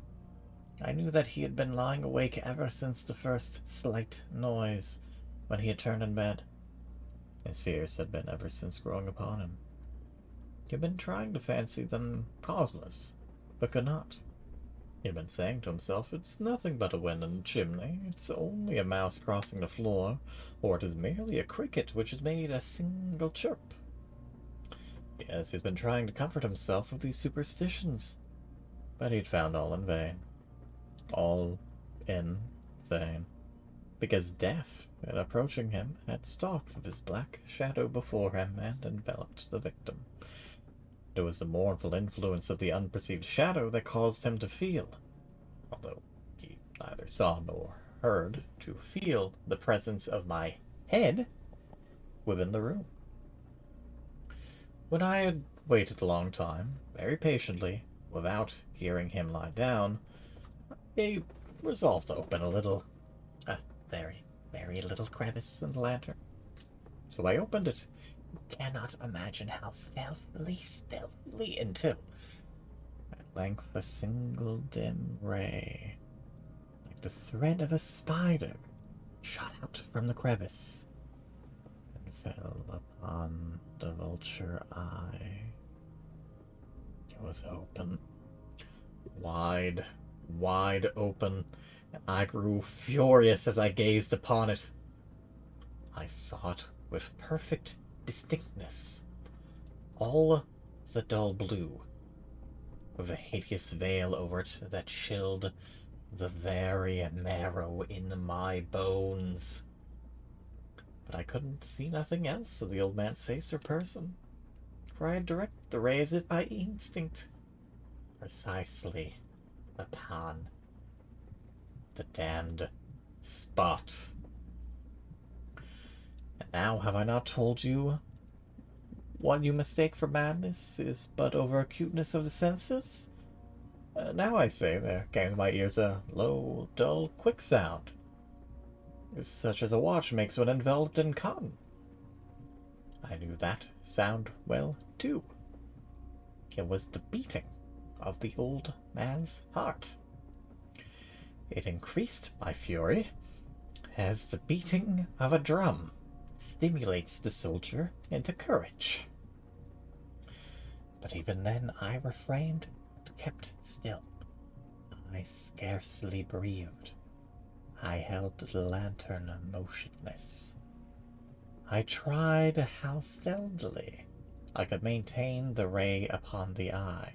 I knew that he had been lying awake ever since the first slight noise, when he had turned in bed. His fears had been ever since growing upon him. He had been trying to fancy them causeless, but could not. He had been saying to himself, "It's nothing but a wind in the chimney, it's only a mouse crossing the floor, or it is merely a cricket which has made a single chirp." Yes, he has been trying to comfort himself with these superstitions, but he had found all in vain. All in vain. Because death, in approaching him, had stalked with his black shadow before him and enveloped the victim. It was the mournful influence of the unperceived shadow that caused him to feel, although he neither saw nor heard, to feel the presence of my head within the room. When I had waited a long time, very patiently, without hearing him lie down, I resolved to open a very, very little crevice in the lantern. So I opened it. You cannot imagine how stealthily, until at length a single dim ray, like the thread of a spider, shot out from the crevice and fell upon the vulture eye. It was open, wide, wide open, and I grew furious as I gazed upon it. I saw it with perfect distinctness, all the dull blue, with a hideous veil over it that chilled the very marrow in my bones. But I couldn't see nothing else of the old man's face or person, for I had directed the ray as if by instinct, precisely upon the damned spot. And now have I not told you what you mistake for madness is but over acuteness of the senses? Now I say there came to my ears a low, dull, quick sound, such as a watch makes when enveloped in cotton. I I knew that sound well, too. It was the beating of the old man's heart. It increased my fury, as the beating of a drum stimulates the soldier into courage. But even then I refrained and kept still. I scarcely breathed. I held the lantern motionless. I tried how stealthily I could maintain the ray upon the eye.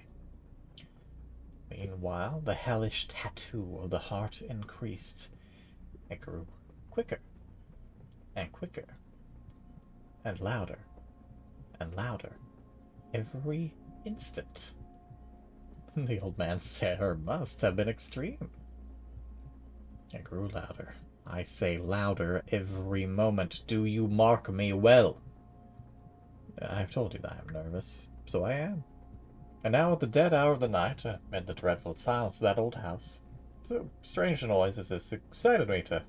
Meanwhile, the hellish tattoo of the heart increased. It grew quicker and quicker, and louder every instant. The old man's terror must have been extreme. It grew louder. I say louder every moment. Do you mark me well? I've told you that I am nervous, so I am. And now at the dead hour of the night, amid the dreadful silence of that old house, so strange a noise as this excited me to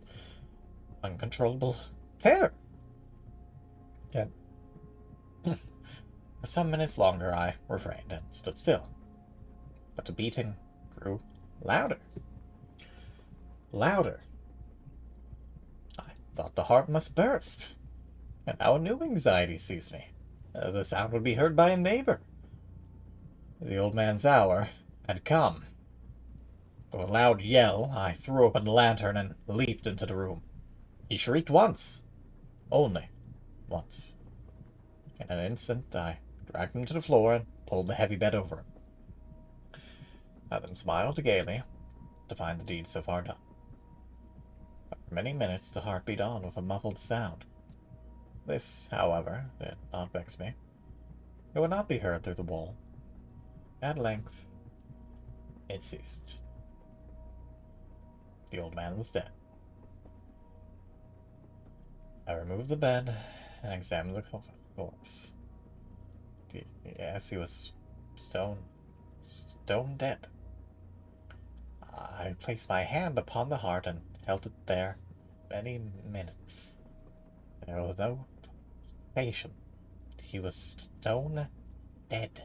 uncontrollable terror. Yet, for some minutes longer I refrained and stood still. But the beating grew louder. Louder. I thought the heart must burst. And now a new anxiety seized me. The sound would be heard by a neighbor. The old man's hour had come. With a loud yell, I threw open the lantern and leaped into the room. He shrieked once. Only once. In an instant, I dragged him to the floor and pulled the heavy bed over him. I then smiled gaily to find the deed so far done. But for many minutes the heart beat on with a muffled sound. This, however, did not vex me. It would not be heard through the wall. At length, it ceased. The old man was dead. I removed the bed and examined the corpse. Yes, he was stone dead. I placed my hand upon the heart and held it there many minutes. There was no sensation. He was stone dead.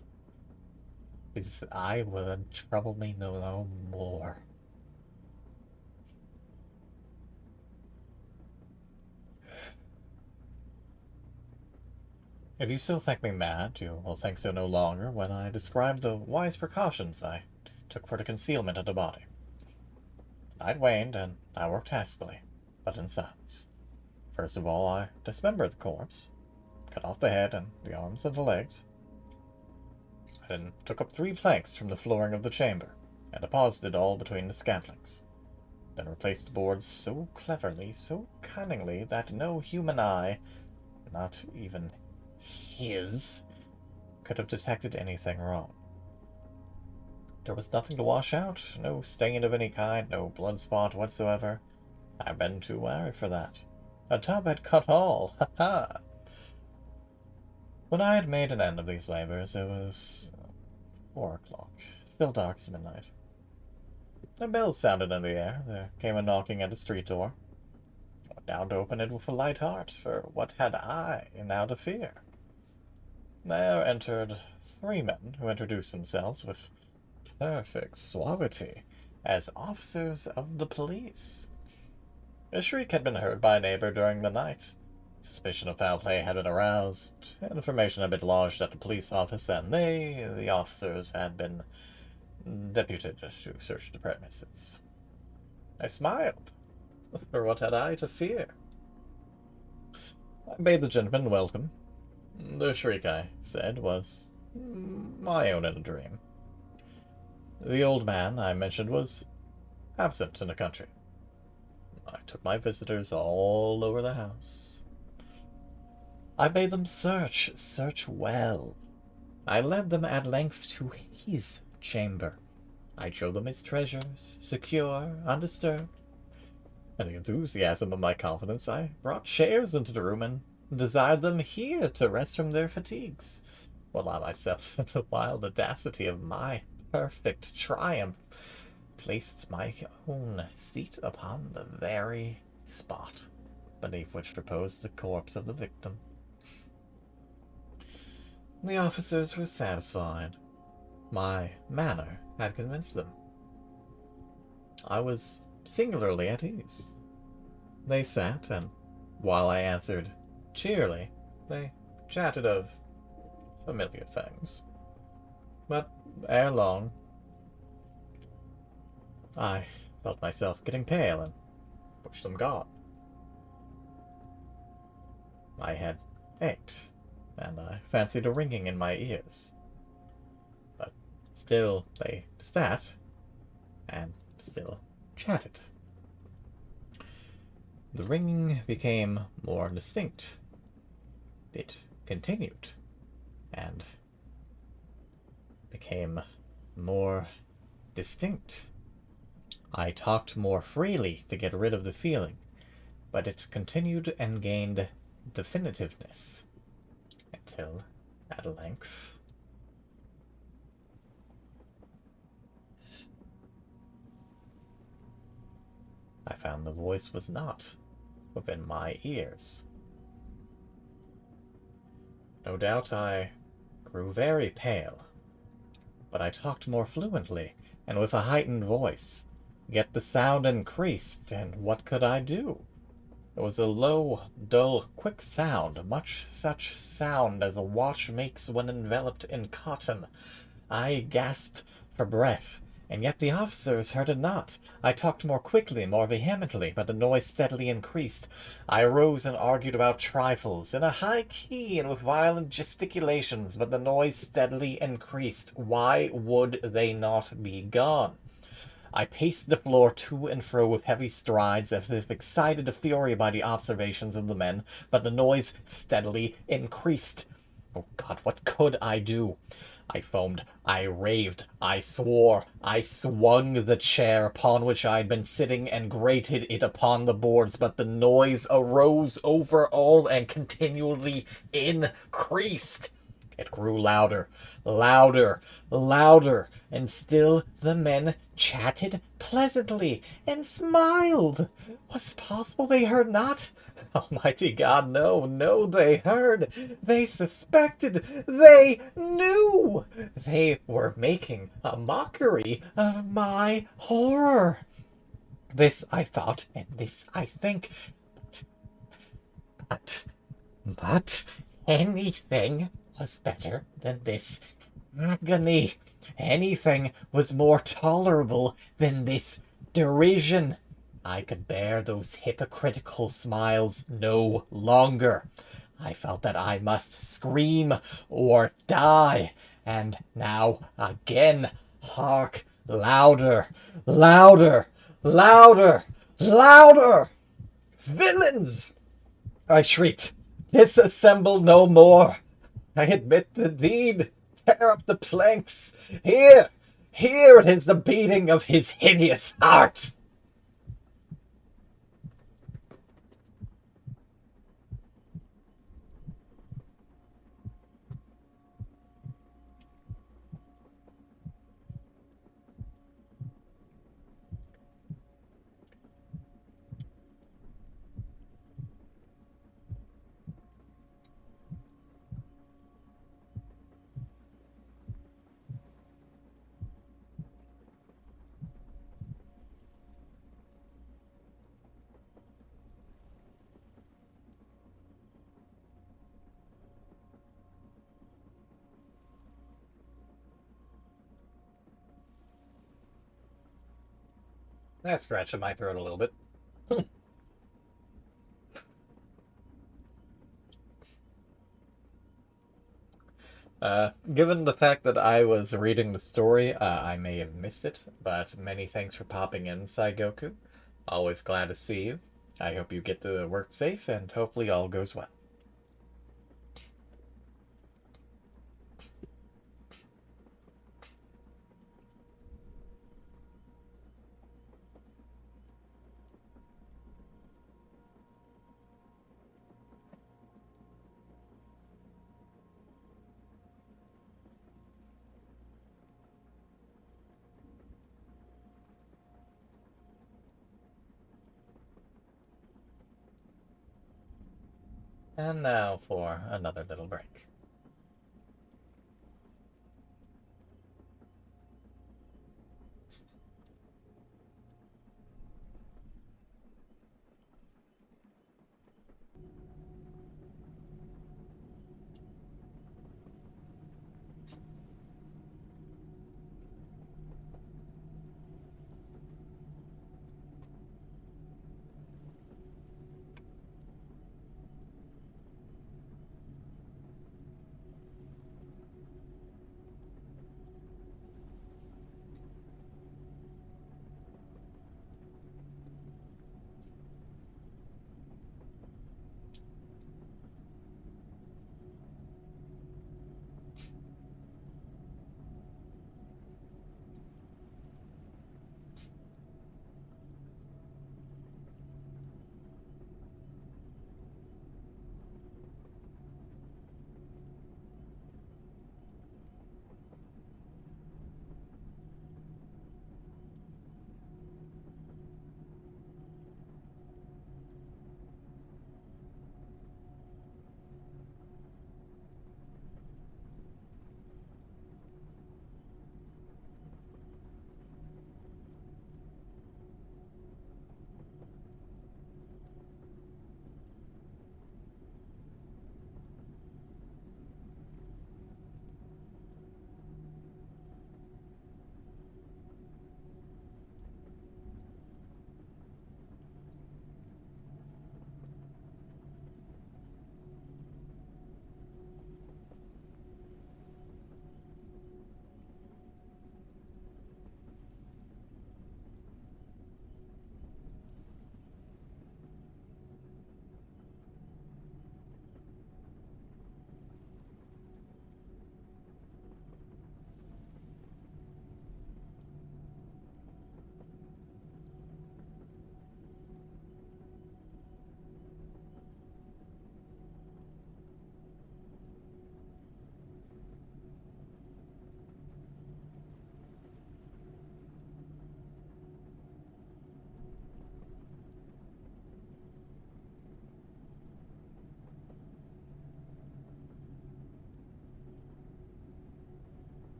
His eye would trouble me no more. If you still think me mad, you will think so no longer when I describe the wise precautions I took for the concealment of the body. The night waned, and I worked hastily, but in silence. First of all, I dismembered the corpse, cut off the head and the arms and the legs. I then took up 3 planks from the flooring of the chamber, and deposited all between the scaffoldings. Then replaced the boards so cleverly, so cunningly, that no human eye, not even his, could have detected anything wrong. There was nothing to wash out, no stain of any kind, no blood spot whatsoever. I've been too wary for that. A tub had cut all, ha ha! When I had made an end of these labors, it was 4 o'clock, still dark as midnight. A bell sounded in the air. There came a knocking at the street door. I went down to open it with a light heart, for what had I now to fear? There entered 3 men who introduced themselves with perfect suavity as officers of the police. A shriek had been heard by a neighbor during the night. Suspicion of foul play had been aroused. Information had been lodged at the police office, and they, the officers, had been deputed to search the premises. I smiled, for what had I to fear? I bade the gentleman welcome. The shriek, I said, was my own in a dream. The old man, I mentioned, was absent in the country. I took my visitors all over the house. I bade them search well. I led them at length to his chamber. I showed them his treasures, secure, undisturbed. In the enthusiasm of my confidence, I brought chairs into the room and desired them here to rest from their fatigues, while I myself, in the wild audacity of my perfect triumph, placed my own seat upon the very spot beneath which reposed the corpse of the victim. The officers were satisfied. My manner had convinced them. I was singularly at ease. They sat, and while I answered cheerily, they chatted of familiar things. But ere long, I felt myself getting pale and wished them gone. My head ached, and I fancied a ringing in my ears. But still they sat, and still chatted. The ringing became more distinct. It continued, and became more distinct. I talked more freely to get rid of the feeling, but it continued and gained definitiveness until, at length, I found the voice was not within my ears. No doubt I grew very pale, but I talked more fluently and with a heightened voice. Yet the sound increased, and what could I do? It was a low, dull, quick sound, much such sound as a watch makes when enveloped in cotton. I gasped for breath, and yet the officers heard it not. I talked more quickly, more vehemently, but the noise steadily increased. I rose and argued about trifles, in a high key and with violent gesticulations, but the noise steadily increased. Why would they not be gone? I paced the floor to and fro with heavy strides, as if excited to fury by the observations of the men, but the noise steadily increased. Oh God, what could I do? I foamed, I raved, I swore, I swung the chair upon which I had been sitting and grated it upon the boards, but the noise arose over all and continually increased. It grew louder, louder, louder, and still the men chatted pleasantly and smiled. Was it possible they heard not? Almighty God, no, no, they heard. They suspected. They knew. They were making a mockery of my horror. This I thought, and this I think. But, but anything was better than this agony. Anything was more tolerable than this derision. I could bear those hypocritical smiles no longer. I felt that I must scream or die. And now again, hark, louder, louder, louder, louder! Villains! I shrieked. Disassemble no more. I admit the deed. Tear up the planks. Here, here it is the beating of his hideous heart. That's scratching my throat a little bit. Given the fact that I was reading the story, I may have missed it, but many thanks for popping in, Goku. Always glad to see you. I hope you get to work safe, and hopefully all goes well. And now for another little break.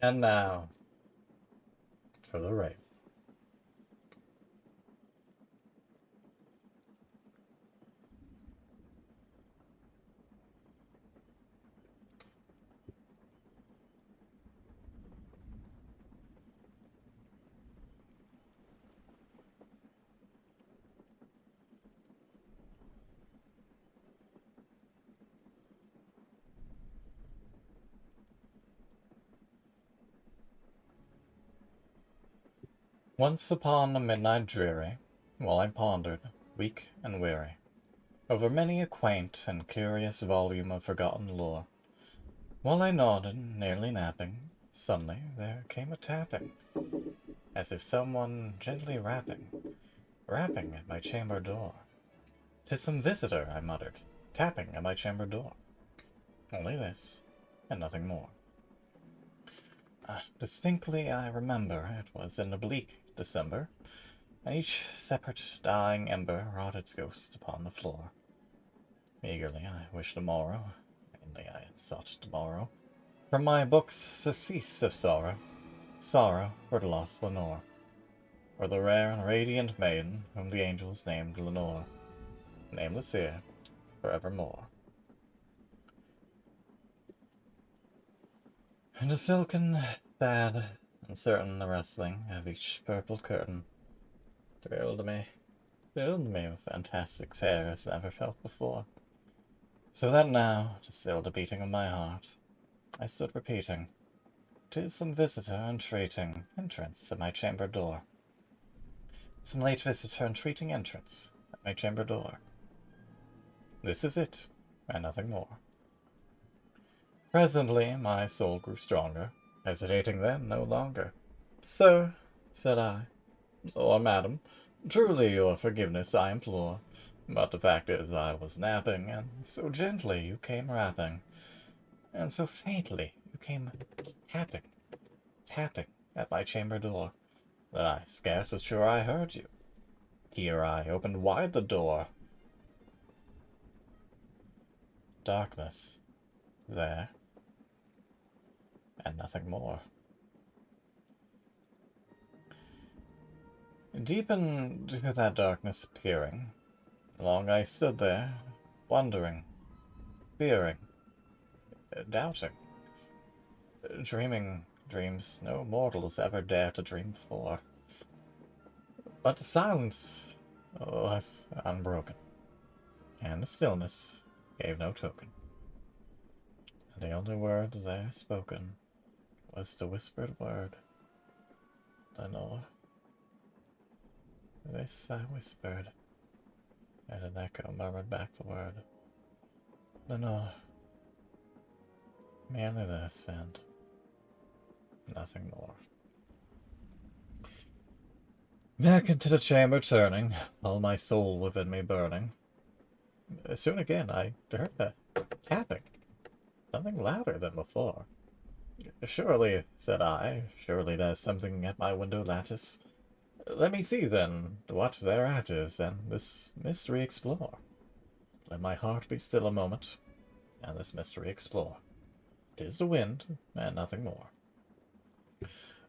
And now, for the rape. Once upon a midnight dreary, while I pondered, weak and weary, over many a quaint and curious volume of forgotten lore, while I nodded, nearly napping, suddenly there came a tapping, as if someone gently rapping at my chamber door. "'Tis some visitor," I muttered, "tapping at my chamber door." Only this, and nothing more. Distinctly I remember it was in the bleak December, and each separate dying ember wrought its ghost upon the floor. Eagerly I wished tomorrow, vainly I had sought to borrow from my books surcease of sorrow, sorrow for the lost Lenore, or the rare and radiant maiden whom the angels named Lenore, nameless here forevermore. And a silken, sad, uncertain the rustling of each purple curtain thrilled me with fantastic terrors never felt before. So that now, to still the beating of my heart, I stood repeating, "'Tis some visitor entreating entrance at my chamber door. Some late visitor entreating entrance at my chamber door. This is it, and nothing more." Presently my soul grew stronger, hesitating then no longer. "Sir," said I, "or madam, truly your forgiveness I implore, but the fact is I was napping, and so gently you came rapping, and so faintly you came tapping at my chamber door, that I scarce was sure I heard you. Here I opened wide the door. Darkness there, and nothing more." Deep into that darkness peering, long I stood there, wondering, fearing, doubting, dreaming dreams no mortals ever dare to dream before. But the silence was unbroken, and the stillness gave no token. And the only word there spoken was the whispered word, "Lenore." This I whispered, and an echo murmured back the word, "Lenore." Merely this, and nothing more. Back into the chamber turning, all my soul within me burning. Soon again I heard a tapping, something louder than before. "Surely," said I, "surely there's something at my window lattice. Let me see, then, what thereat is, and this mystery explore. Let my heart be still a moment, and this mystery explore. 'Tis the wind, and nothing more."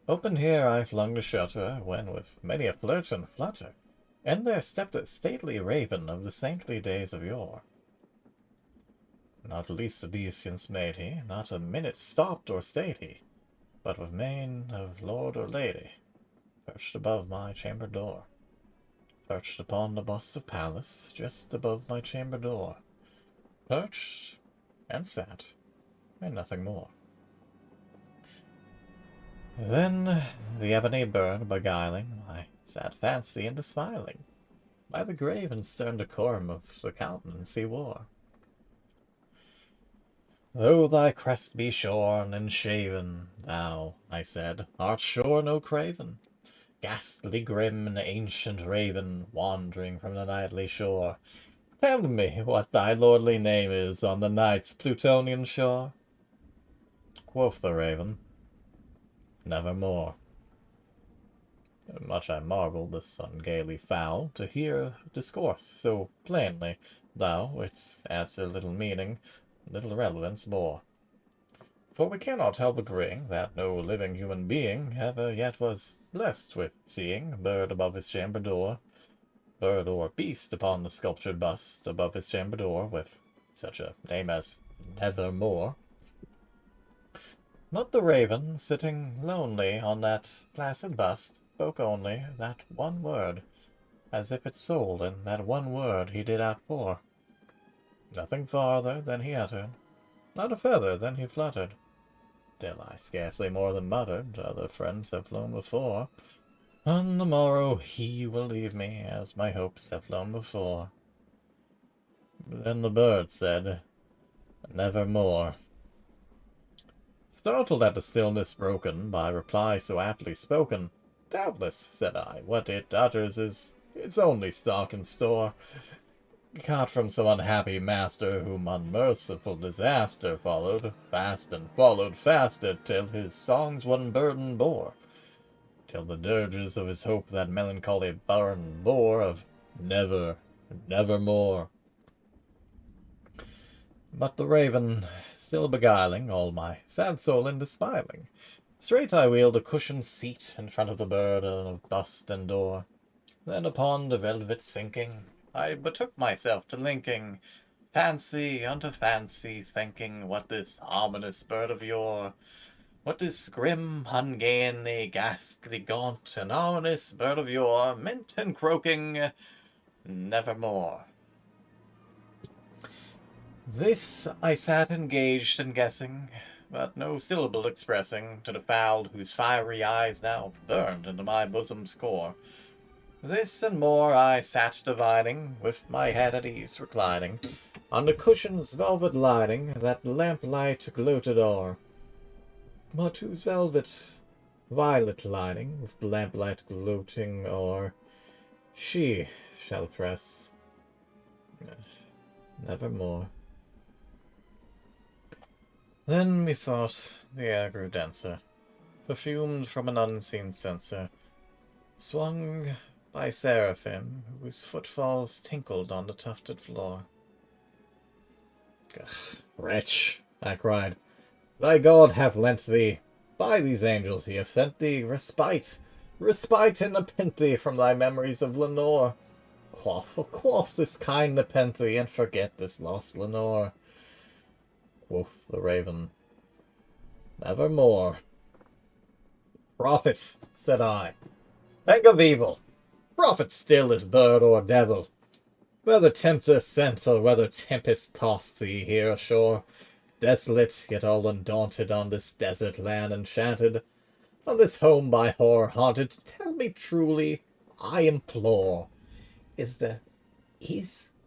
Open here I flung the shutter, when with many a flirt and flutter, in there stepped a stately raven of the saintly days of yore. Not least obeisance made he, not a minute stopped or stayed he, but with mien of lord or lady, perched above my chamber door, perched upon the bust of Pallas, just above my chamber door, perched, and sat, and nothing more. Then the ebony bird beguiling my sad fancy into smiling, by the grave and stern decorum of the countenance he wore. "Though thy crest be shorn and shaven, thou," I said, "art sure no craven, ghastly grim and ancient raven, wandering from the nightly shore. Tell me what thy lordly name is on the night's Plutonian shore." Quoth the raven, "Nevermore." Much I marvelled this ungainly fowl to hear discourse so plainly, though its answer little meaning, little relevance bore. For we cannot help agreeing that no living human being ever yet was blessed with seeing a bird above his chamber door, bird or beast upon the sculptured bust above his chamber door, with such a name as Nevermore. But the raven, sitting lonely on that placid bust, spoke only that one word, as if its soul in that one word he did outpour. Nothing farther than he uttered, not a feather than he fluttered, till I scarcely more than muttered, other friends have flown before. On the morrow he will leave me, as my hopes have flown before. Then the bird said, Nevermore. Startled at the stillness broken by reply so aptly spoken, doubtless, said I, what it utters is its only stock and store, caught from some unhappy master whom unmerciful disaster followed fast and followed faster, till his songs one burden bore, till the dirges of his hope that melancholy burden bore of never, nevermore. But the raven, still beguiling all my sad soul into smiling, straight I wheeled a cushioned seat in front of the bird of bust and door. Then upon the velvet sinking, I betook myself to linking fancy unto fancy, thinking what this ominous bird of yore, what this grim, ungainly, ghastly, gaunt, and ominous bird of yore meant in croaking nevermore. This I sat engaged in guessing, but no syllable expressing to the fowl whose fiery eyes now burned into my bosom's core. This and more I sat divining, with my head at ease reclining, on the cushion's velvet lining that lamplight gloated o'er, but whose velvet violet lining, with the lamplight gloating o'er, she shall press nevermore. Then methought the air grew denser, perfumed from an unseen censer, swung by seraphim whose footfalls tinkled on the tufted floor. Wretch, I cried, thy God hath lent thee, by these angels he hath sent thee, respite, respite and nepenthe from thy memories of Lenore. Quaff this kind nepenthe, and forget this lost Lenore. Quoth the raven, nevermore. Prophet, said I, think of evil. Prophet still if bird or devil. Whether tempter sent or whether tempest tossed thee here ashore, desolate yet all undaunted on this desert land enchanted, on this home by horror haunted, tell me truly, I implore, is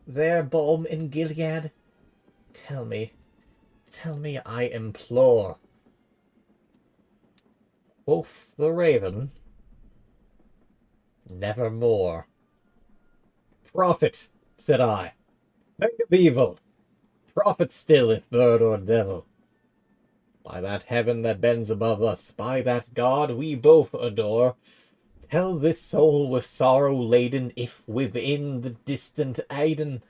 there balm in Gilead? Tell me, I implore. Quoth the raven, nevermore. Prophet, said I, think of evil. Prophet still if bird or devil. By that heaven that bends above us, by that God we both adore, tell this soul with sorrow laden if within the distant Aidenn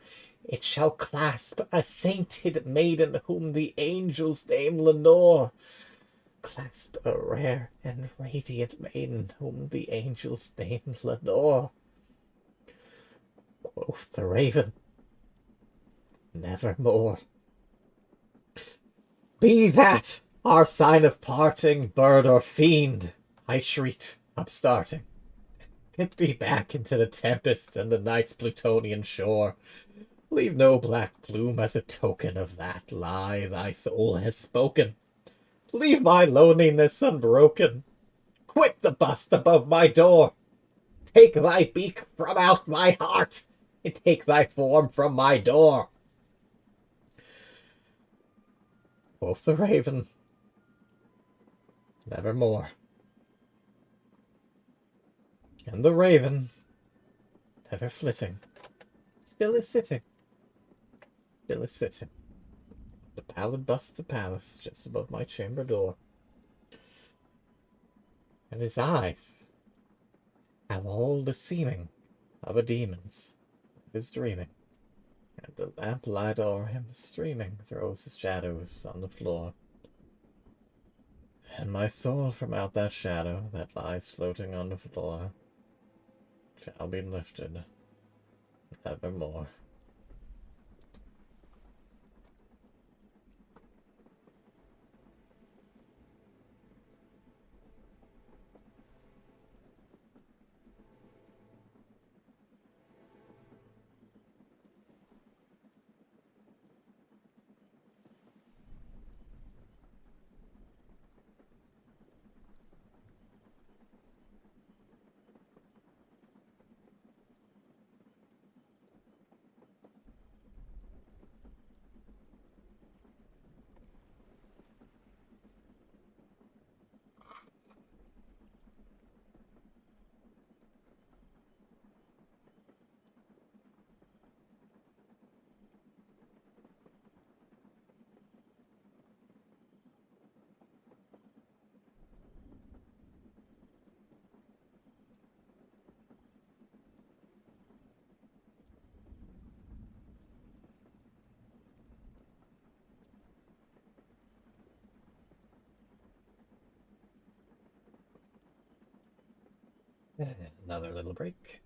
it shall clasp a sainted maiden whom the angels name Lenore. Clasp a rare and radiant maiden whom the angels name Lenore. Quoth the raven, nevermore. Be that our sign of parting, bird or fiend, I shrieked, upstarting. Pit thee back into the tempest and the night's Plutonian shore. Leave no black plume as a token of that lie thy soul has spoken. Leave my loneliness unbroken. Quit the bust above my door. Take thy beak from out my heart, and take thy form from my door. Quoth the raven, nevermore. And the raven, ever flitting, still is sitting, the pallid bust of Pallas just above my chamber door. And his eyes have all the seeming of a demon's that is dreaming, and the lamplight o'er him streaming throws his shadows on the floor. And my soul from out that shadow that lies floating on the floor shall be lifted evermore. Another little break.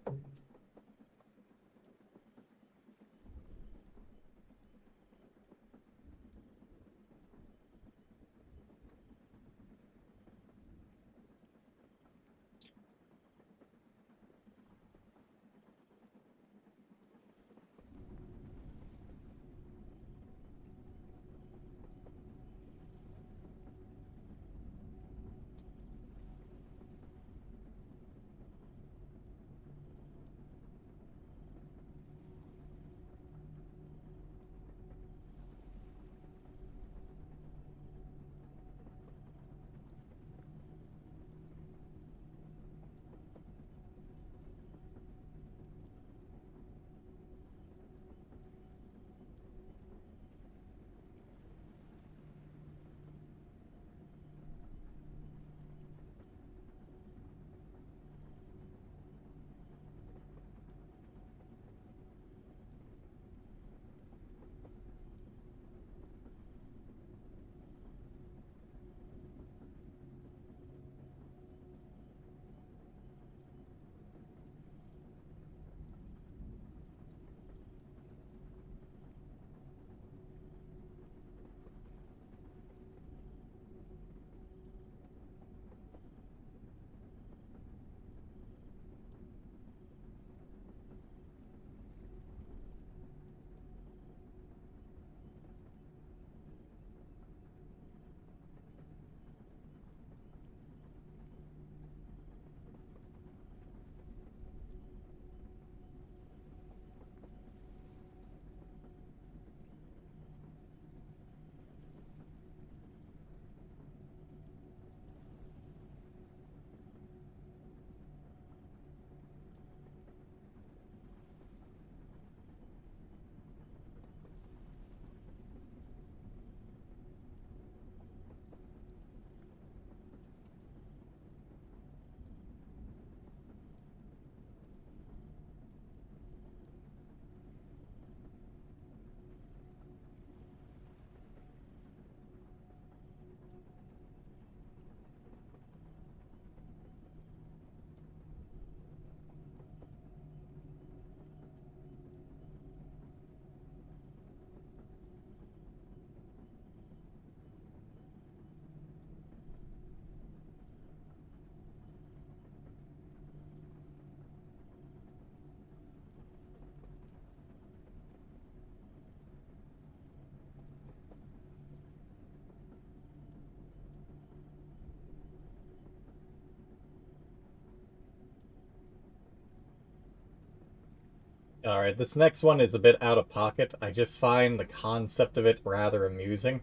Alright, this next one is a bit out of pocket. I just find the concept of it rather amusing.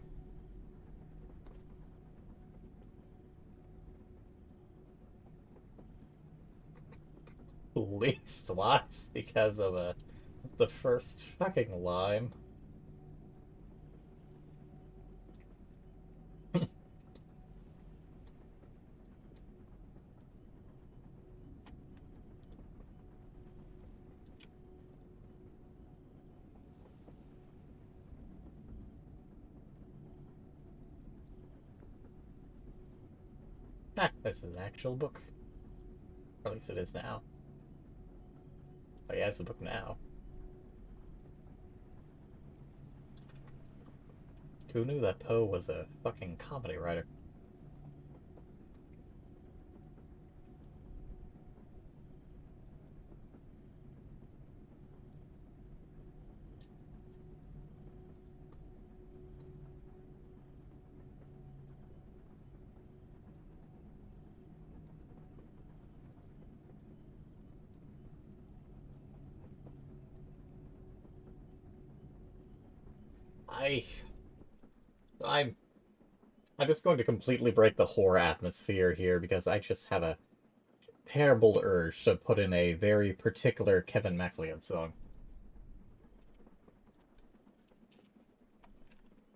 Leastwise, because of the first fucking line. Ah, this is an actual book. Or at least it is now. Oh yeah, it's a book now. Who knew that Poe was a fucking comedy writer? I... I'm... I'm just going to completely break the horror atmosphere here because I just have a terrible urge to put in a very particular Kevin MacLeod song.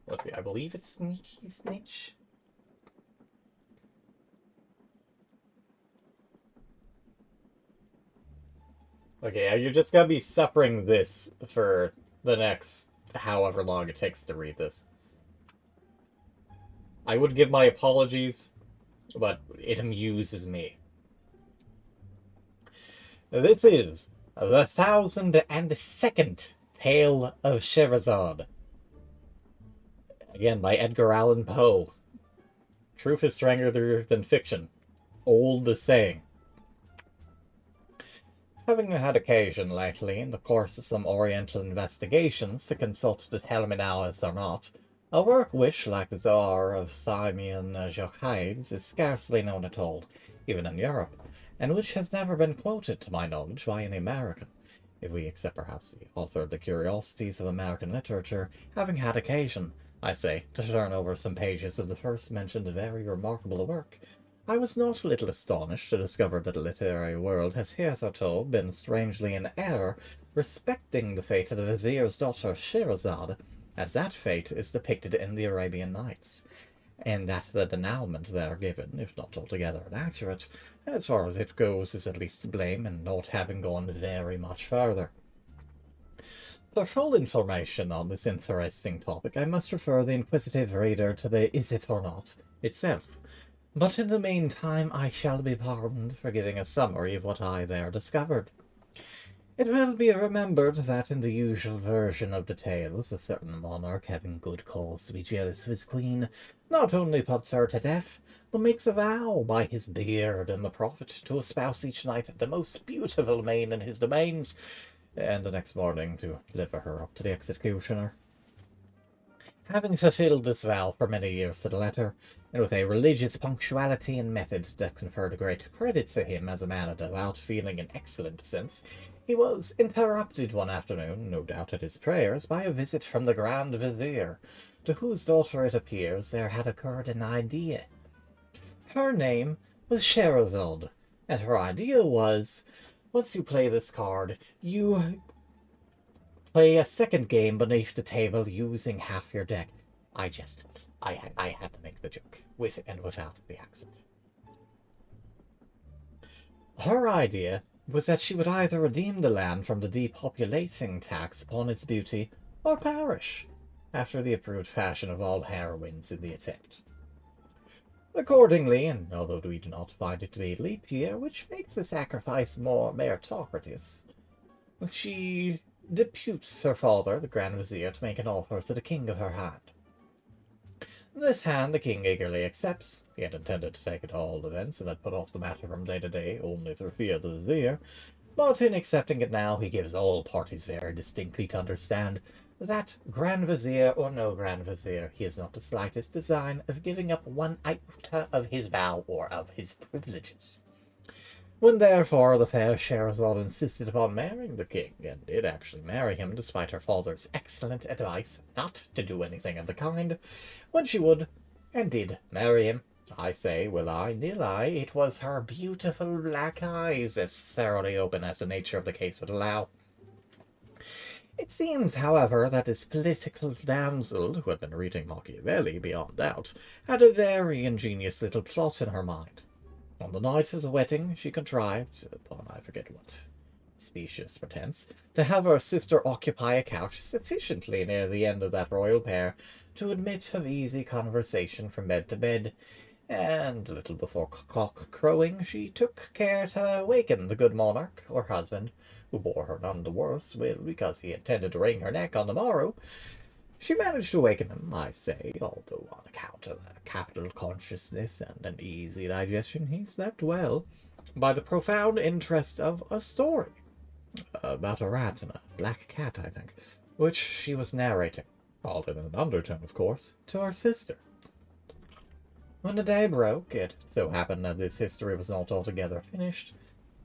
Let's see, I believe it's Sneaky Snitch? Okay, you're just gonna be suffering this for the next however long it takes to read this. I would give my apologies, but it amuses me. This is the 1002nd Tale of Scheherazade. Again, by Edgar Allan Poe. Truth is stranger than fiction. Old saying. Having had occasion lately, in the course of some Oriental investigations, to consult the tell me now is or not, a work which, like the Czar of Simeon Jochides, is scarcely known at all, even in Europe, and which has never been quoted, to my knowledge, by any American, if we except perhaps the author of the Curiosities of American Literature, having had occasion, I say, to turn over some pages of the first mentioned very remarkable work, I was not a little astonished to discover that the literary world has hitherto been strangely in error respecting the fate of the vizier's daughter Scheherazade, as that fate is depicted in the Arabian Nights, and that the denouement there given, if not altogether inaccurate, as far as it goes, is at least to blame in not having gone very much further. For full information on this interesting topic, I must refer the inquisitive reader to the Is It or Not itself. But in the meantime I shall be pardoned for giving a summary of what I there discovered. It will be remembered that in the usual version of the tales, a certain monarch, having good cause to be jealous of his queen, not only puts her to death, but makes a vow by his beard and the prophet to espouse each night the most beautiful maid in his domains, and the next morning to deliver her up to the executioner. Having fulfilled this vow for many years to the letter, and with a religious punctuality and method that conferred great credit to him as a man of devout feeling and excellent sense, he was interrupted one afternoon, no doubt at his prayers, by a visit from the Grand Vizier, to whose daughter it appears there had occurred an idea. Her name was Scheherazade, and her idea was, once you play this card, you play a second game beneath the table using half your deck. I had to make the joke, with and without the accent. Her idea was that she would either redeem the land from the depopulating tax upon its beauty, or perish, after the approved fashion of all heroines in the attempt. Accordingly, and although we do not find it to be leap year, which makes the sacrifice more meritocratic, she deputes her father, the Grand Vizier, to make an offer to the king of her hand. This hand the king eagerly accepts. He had intended to take it at all events, and had put off the matter from day to day, only through fear of the vizier, but in accepting it now he gives all parties very distinctly to understand that, Grand Vizier or no Grand Vizier, he has not the slightest design of giving up one iota of his vow or of his privileges. When therefore the fair Scheherazade insisted upon marrying the king, and did actually marry him despite her father's excellent advice not to do anything of the kind, when she would, and did, marry him, I say, will I, nil I, it was her beautiful black eyes, as thoroughly open as the nature of the case would allow. It seems, however, that this political damsel, who had been reading Machiavelli beyond doubt, had a very ingenious little plot in her mind. On the night of the wedding, she contrived, upon I forget what specious pretence, to have her sister occupy a couch sufficiently near the end of that royal pair to admit of easy conversation from bed to bed, and a little before cock crowing she took care to waken the good monarch, or husband, who bore her none the worse will because he intended to wring her neck on the morrow. She managed to waken him, I say, although on account of a capital consciousness and an easy digestion he slept well, by the profound interest of a story about a rat and a black cat, I think, which she was narrating, all in an undertone, of course, to her sister. When the day broke, it so happened that this history was not altogether finished,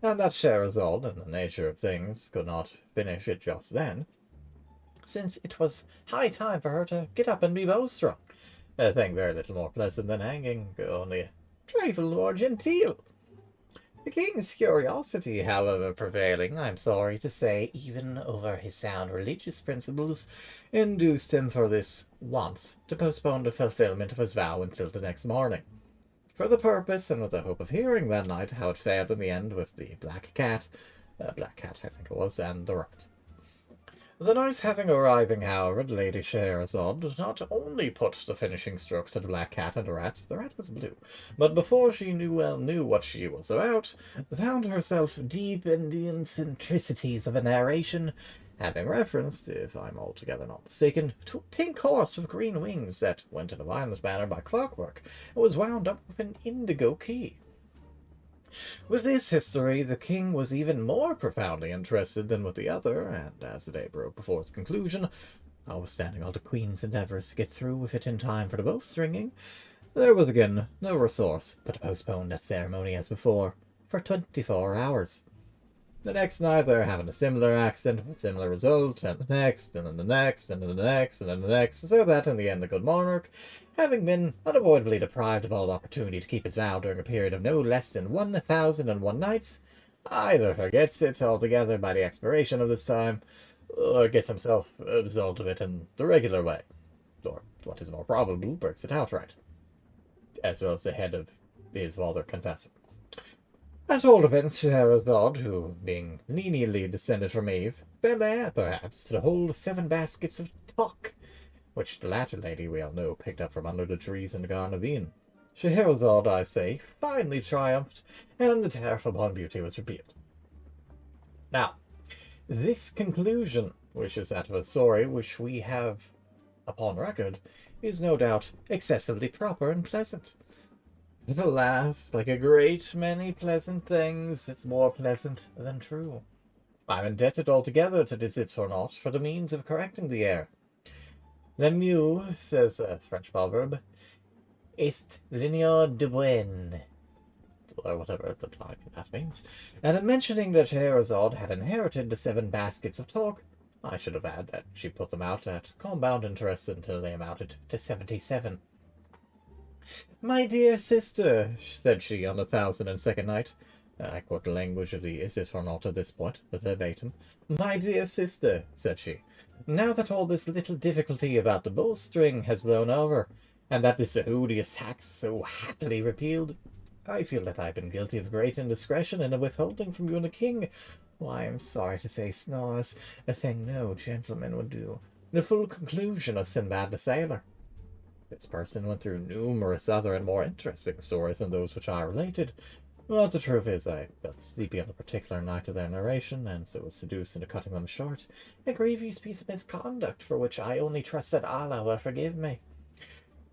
and that Scheherazade, in the nature of things, could not finish it just then, since it was high time for her to get up and be bowstrung, a thing very little more pleasant than hanging, only a trifle more genteel. The king's curiosity, however, prevailing, I am sorry to say, even over his sound religious principles, induced him for this once to postpone the fulfilment of his vow until the next morning, for the purpose and with the hope of hearing that night how it fared in the end with the black cat, I think it was, and the rat. The night having arriving, however, the Lady Scheherazade not only put the finishing stroke to the black cat and the rat was blue, but before she knew what she was about, found herself deep in the eccentricities of a narration, having reference, if I'm altogether not mistaken, to a pink horse with green wings that went in a violent manner by clockwork, and was wound up with an indigo key. With this history, the king was even more profoundly interested than with the other, and as the day broke before its conclusion, notwithstanding all the queen's endeavours to get through with it in time for the bowstringing, there was again no resource but to postpone that ceremony as before, for 24 hours. The next night they're having a similar accident with similar result, and the next, and then the next, and then the next, and then the next, so that in the end the good monarch, having been unavoidably deprived of all opportunity to keep his vow during a period of no less than 1,001 nights, either forgets it altogether by the expiration of this time, or gets himself absolved of it in the regular way, or, what is more probable, breaks it outright, as well as the head of his father confessor. At all events, Scheherazade, who, being lineally descended from Eve, fell heir, perhaps, to the whole 7 baskets of talk, which the latter lady, we all know, picked up from under the trees in the Garden of Eden. Scheherazade, I say, finally triumphed, and the tariff upon beauty was repealed. Now, this conclusion, which is that of a story which we have upon record, is no doubt excessively proper and pleasant. But alas, like a great many pleasant things, it's more pleasant than true. I'm indebted altogether to this it or not for the means of correcting the error. Le mieux, says a French proverb, est l'ignore de buen, or whatever that means. And in mentioning that Scheherazade had inherited the 7 baskets of talk, I should have added that she put them out at compound interest until they amounted to 77. My dear sister, said she on the 1,002nd night, I quote the language of the is this or not at this point, verbatim. My dear sister, said she, now that all this little difficulty about the bowstring has blown over, and that this odious tax so happily repealed, I feel that I've been guilty of great indiscretion in withholding from you and the king, why, I'm sorry to say, snores, a thing no gentleman would do, the full conclusion of Sinbad the Sailor. This person went through numerous other and more interesting stories than those which I related, but the truth is I felt sleepy on a particular night of their narration, and so was seduced into cutting them short, a grievous piece of misconduct for which I only trust that Allah will forgive me.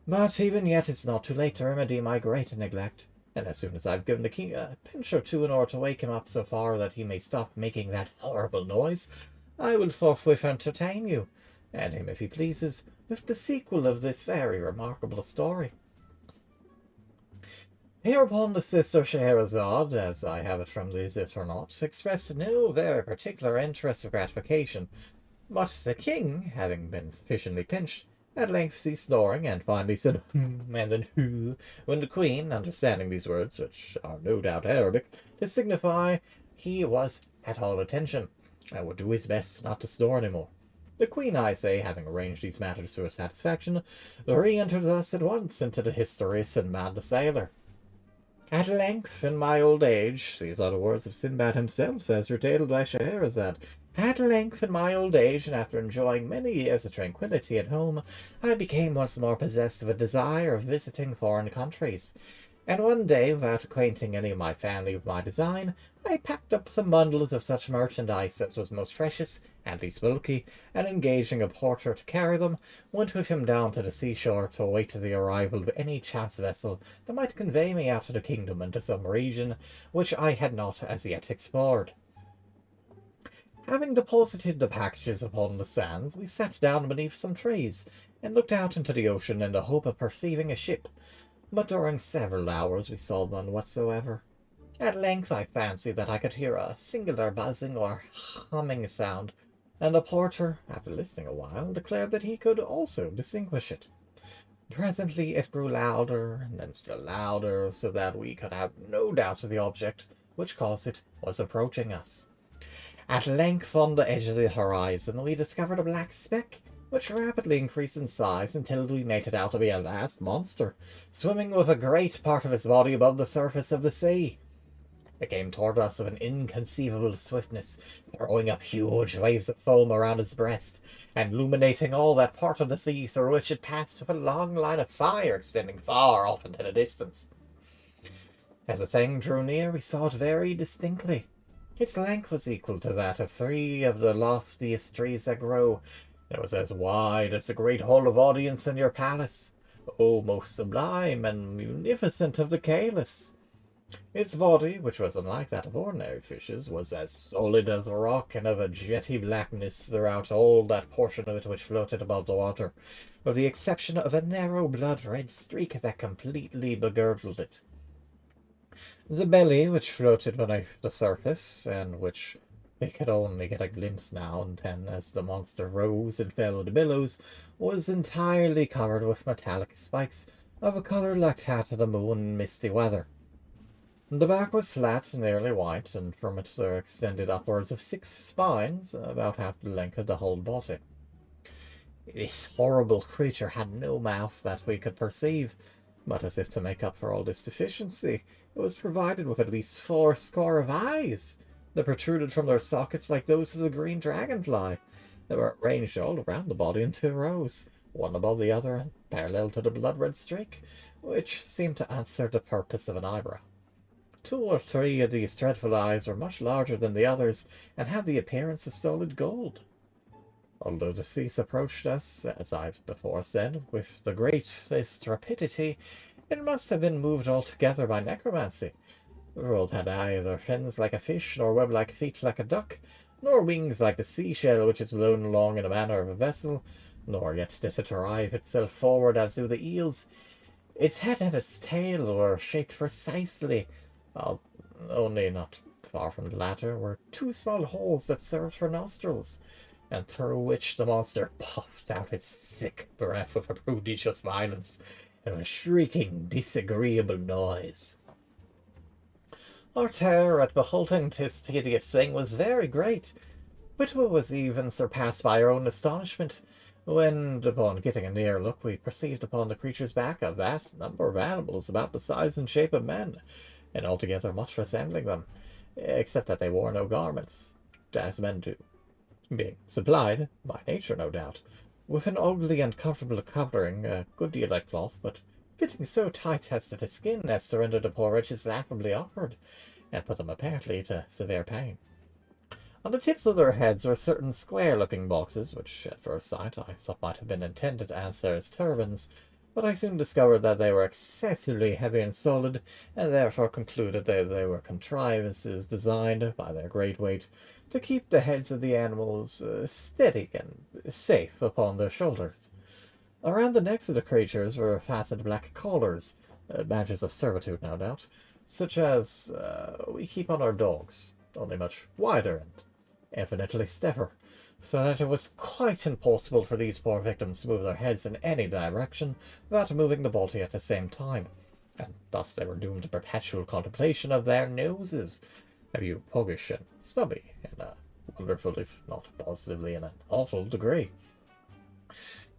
But even yet it's not too late to remedy my great neglect, and as soon as I've given the king a pinch or two in order to wake him up so far that he may stop making that horrible noise, I will forthwith entertain you, and him if he pleases, with the sequel of this very remarkable story. Hereupon the sister Scheherazade, as I have it from the Is It or Not, expressed no very particular interest or gratification, but the king, having been sufficiently pinched, at length ceased snoring, and finally said and then when the queen, understanding these words, which are no doubt Arabic, to signify he was at all attention, and would do his best not to snore any more. The queen, I say, having arranged these matters to her satisfaction, re-entered thus at once into the history of Sinbad the Sailor. At length, in my old age, these are the words of Sinbad himself, as retailed by Scheherazade, At length, in my old age, and after enjoying many years of tranquillity at home, I became once more possessed of a desire of visiting foreign countries. And one day, without acquainting any of my family with my design, I packed up some bundles of such merchandise as was most precious, and least bulky, and engaging a porter to carry them, went with him down to the seashore to await the arrival of any chance vessel that might convey me out of the kingdom into some region which I had not as yet explored. Having deposited the packages upon the sands, we sat down beneath some trees, and looked out into the ocean in the hope of perceiving a ship, but during several hours we saw none whatsoever. At length I fancied that I could hear a singular buzzing or humming sound, and the porter, after listening a while, declared that he could also distinguish it. Presently it grew louder, and then still louder, so that we could have no doubt of the object which caused it was approaching us. At length, on the edge of the horizon, we discovered a black speck, which rapidly increased in size until we made it out to be a vast monster, swimming with a great part of its body above the surface of the sea. It came toward us with an inconceivable swiftness, throwing up huge waves of foam around its breast, and illuminating all that part of the sea through which it passed with a long line of fire extending far off into the distance. As the thing drew near, we saw it very distinctly. Its length was equal to that of 3 of the loftiest trees that grow. It was as wide as the great hall of audience in your palace. O most sublime and munificent of the caliphs! Its body, which was unlike that of ordinary fishes, was as solid as a rock and of a jetty blackness throughout all that portion of it which floated above the water, with the exception of a narrow blood-red streak that completely begirdled it. The belly, which floated beneath the surface, and which they could only get a glimpse now and then as the monster rose and fell with the billows, was entirely covered with metallic spikes of a colour like that of the moon in misty weather. The back was flat and nearly white, and from it there extended upwards of 6 spines, about half the length of the whole body. This horrible creature had no mouth that we could perceive, but as if to make up for all this deficiency, it was provided with at least 80 of eyes, that protruded from their sockets like those of the green dragonfly. They were arranged all around the body in 2 rows, one above the other, and parallel to the blood-red streak, which seemed to answer the purpose of an eyebrow. 2 or 3 of these dreadful eyes were much larger than the others, and had the appearance of solid gold. Although the beast approached us, as I've before said, with the greatest rapidity, it must have been moved altogether by necromancy. For it had either fins like a fish, nor web-like feet like a duck, nor wings like the seashell which is blown along in the manner of a vessel, nor yet did it drive itself forward as do the eels. Its head and its tail were shaped precisely, only not far from the latter were 2 small holes that served for nostrils, and through which the monster puffed out its thick breath with a prodigious violence, and a shrieking, disagreeable noise. Our terror at beholding this hideous thing was very great, but it was even surpassed by our own astonishment, when, upon getting a near look, we perceived upon the creature's back a vast number of animals about the size and shape of men, and altogether much resembling them, except that they wore no garments, as men do, being supplied, by nature no doubt, with an ugly and comfortable covering, a good deal like cloth, but fitting so tight as to the skin as to render the poor wretches laughably awkward, and put them apparently to severe pain. On the tips of their heads were certain square-looking boxes, which at first sight I thought might have been intended to answer as turbans, but I soon discovered that they were excessively heavy and solid, and therefore concluded that they were contrivances designed, by their great weight, to keep the heads of the animals steady and safe upon their shoulders. Around the necks of the creatures were fastened black collars, badges of servitude, no doubt, such as we keep on our dogs, only much wider and infinitely stiffer, so that it was quite impossible for these poor victims to move their heads in any direction without moving the body at the same time, and thus they were doomed to perpetual contemplation of their noses, a view puggish and snubby in a wonderful, if not positively in an awful degree.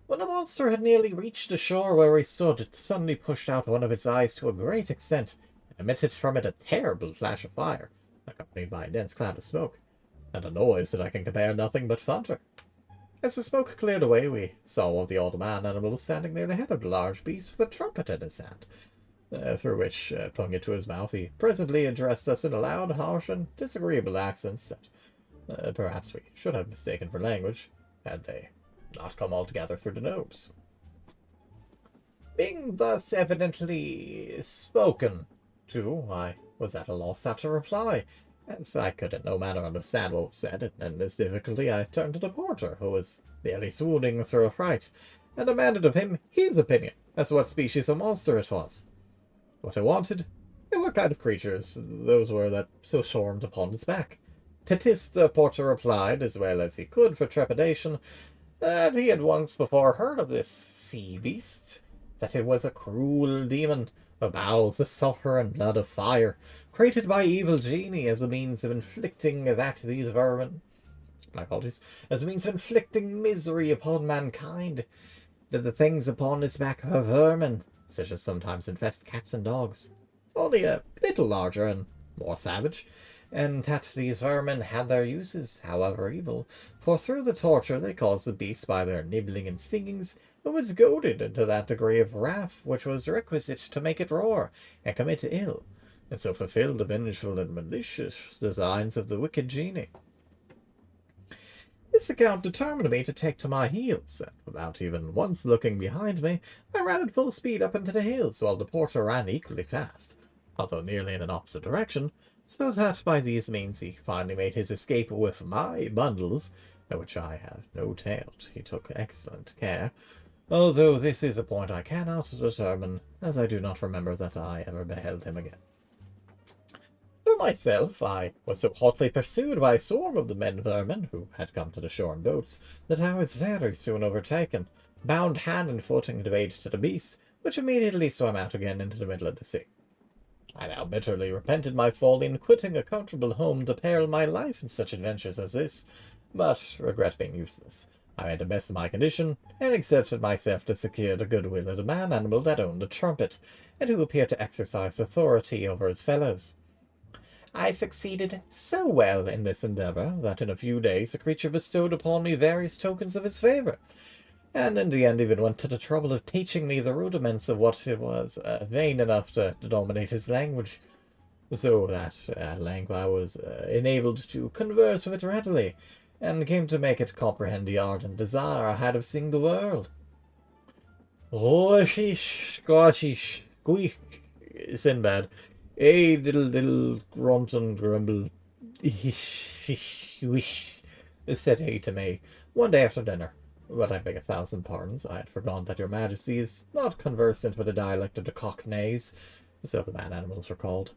When the monster had nearly reached the shore where we stood, it suddenly pushed out one of its eyes to a great extent, and emitted from it a terrible flash of fire, accompanied by a dense cloud of smoke. and a noise that I can compare nothing but thunder. As the smoke cleared away, we saw one of the old man animals standing near the head of the large beast with a trumpet in his hand, through which, putting it to his mouth, he presently addressed us in a loud, harsh, and disagreeable accents that perhaps we should have mistaken for language, had they not come altogether through the nose. Being thus evidently spoken to, I was at a loss how to reply, as I could in no manner understand what was said, and in this difficulty I turned to the porter, who was nearly swooning through affright, and demanded of him his opinion as to what species of monster it was. What I wanted, and what kind of creatures those were that so swarmed upon its back. To this the porter replied, as well as he could for trepidation, that he had once before heard of this sea beast, that it was a cruel demon, with bowels of sulphur and blood of fire, created by evil genii as a means of inflicting these vermin. My apologies. As a means of inflicting misery upon mankind. That the things upon its back are vermin, such as sometimes infest cats and dogs, only a little larger and more savage, and that these vermin had their uses, however evil, for through the torture they caused the beast by their nibbling and stingings, it was goaded into that degree of wrath which was requisite to make it roar and commit ill, and so fulfil the vengeful and malicious designs of the wicked genii. This account determined me to take to my heels, and without even once looking behind me, I ran at full speed up into the hills, while the porter ran equally fast, although nearly in an opposite direction, so that by these means he finally made his escape with my bundles, of which I have no doubt he took excellent care, although this is a point I cannot determine, as I do not remember that I ever beheld him again. For myself, I was so hotly pursued by a swarm of the men vermin, who had come to the shore in boats, that I was very soon overtaken, bound hand and foot and conveyed to the beast, which immediately swam out again into the middle of the sea. I now bitterly repented my folly in quitting a comfortable home to peril my life in such adventures as this, but regret being useless, I made the best of my condition, and exerted myself to secure the goodwill of the man animal that owned the trumpet, and who appeared to exercise authority over his fellows. I succeeded so well in this endeavour that in a few days the creature bestowed upon me various tokens of his favour, and in the end even went to the trouble of teaching me the rudiments of what it was vain enough to denominate his language, so that at length I was enabled to converse with it readily, and came to make it comprehend the ardent desire I had of seeing the world. Roshish, Goshish, Guich, Sinbad, little grunt and grumble, wish, said he to me, one day after dinner. But I beg 1,000 pardons, I had forgotten that your majesty is not conversant with the dialect of the cockneys, so the man-animals were called.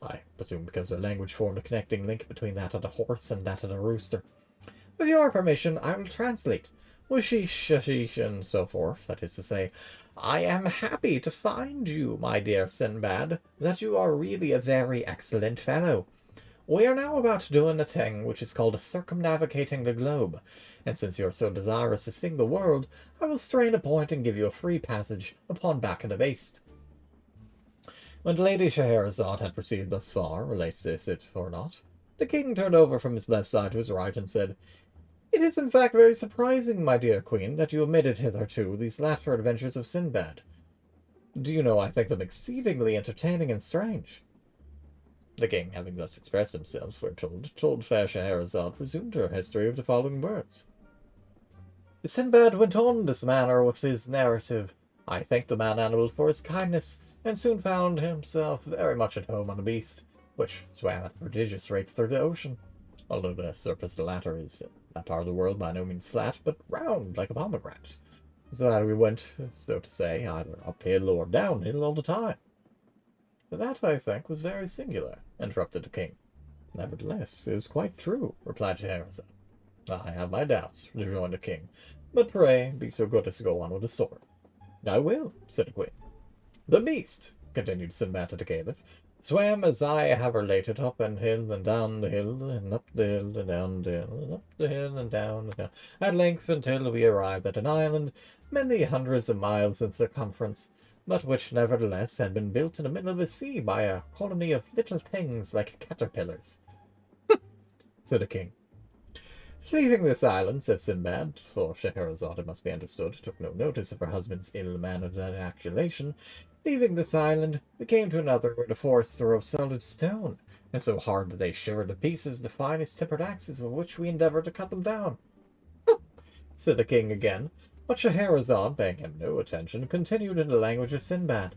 I presume because their language formed a connecting link between that of the horse and that of the rooster. With your permission, I will translate. Wishy, shushy, and so forth. That is to say, I am happy to find you, my dear Sinbad, that you are really a very excellent fellow. We are now about doing a thing which is called circumnavigating the globe, and since you are so desirous to see the world, I will strain a point and give you a free passage upon back of the beast. When the Lady Scheherazade had proceeded thus far, relates this it or not, the king turned over from his left side to his right and said, "It is in fact very surprising, my dear queen, that you omitted hitherto these latter adventures of Sinbad. Do you know, I think them exceedingly entertaining and strange." The king, having thus expressed himself, we're told fair Scheherazade resumed her history of the following words. Sinbad went on in this manner with his narrative. I thanked the man-animal for his kindness, and soon found himself very much at home on the beast, which swam at a prodigious rate through the ocean, although the surface of the latter is in that part of the world by no means flat, but round like a pomegranate, so that we went, so to say, either uphill or downhill all the time. That, I think, was very singular, interrupted the king. Nevertheless, it is quite true, replied Scheherazade. I have my doubts, rejoined the king, but pray be so good as to go on with the story. I will, said the queen. The beast, continued Sinbad to the caliph, swam as I have related up and hill and down the hill and up the hill and down the hill and up the hill and down the hill, at length until we arrived at an island many hundreds of miles in circumference, but which nevertheless had been built in the middle of the sea by a colony of little things like caterpillars. Said the king. Leaving this island, said Sinbad, for Scheherazade, it must be understood, took no notice of her husband's ill-mannered ejaculation. Leaving this island, we came to another where the forests were of solid stone, and so hard that they shivered to pieces the finest tempered axes with which we endeavoured to cut them down, said the king again, but Scheherazade, paying him no attention, continued in the language of Sinbad.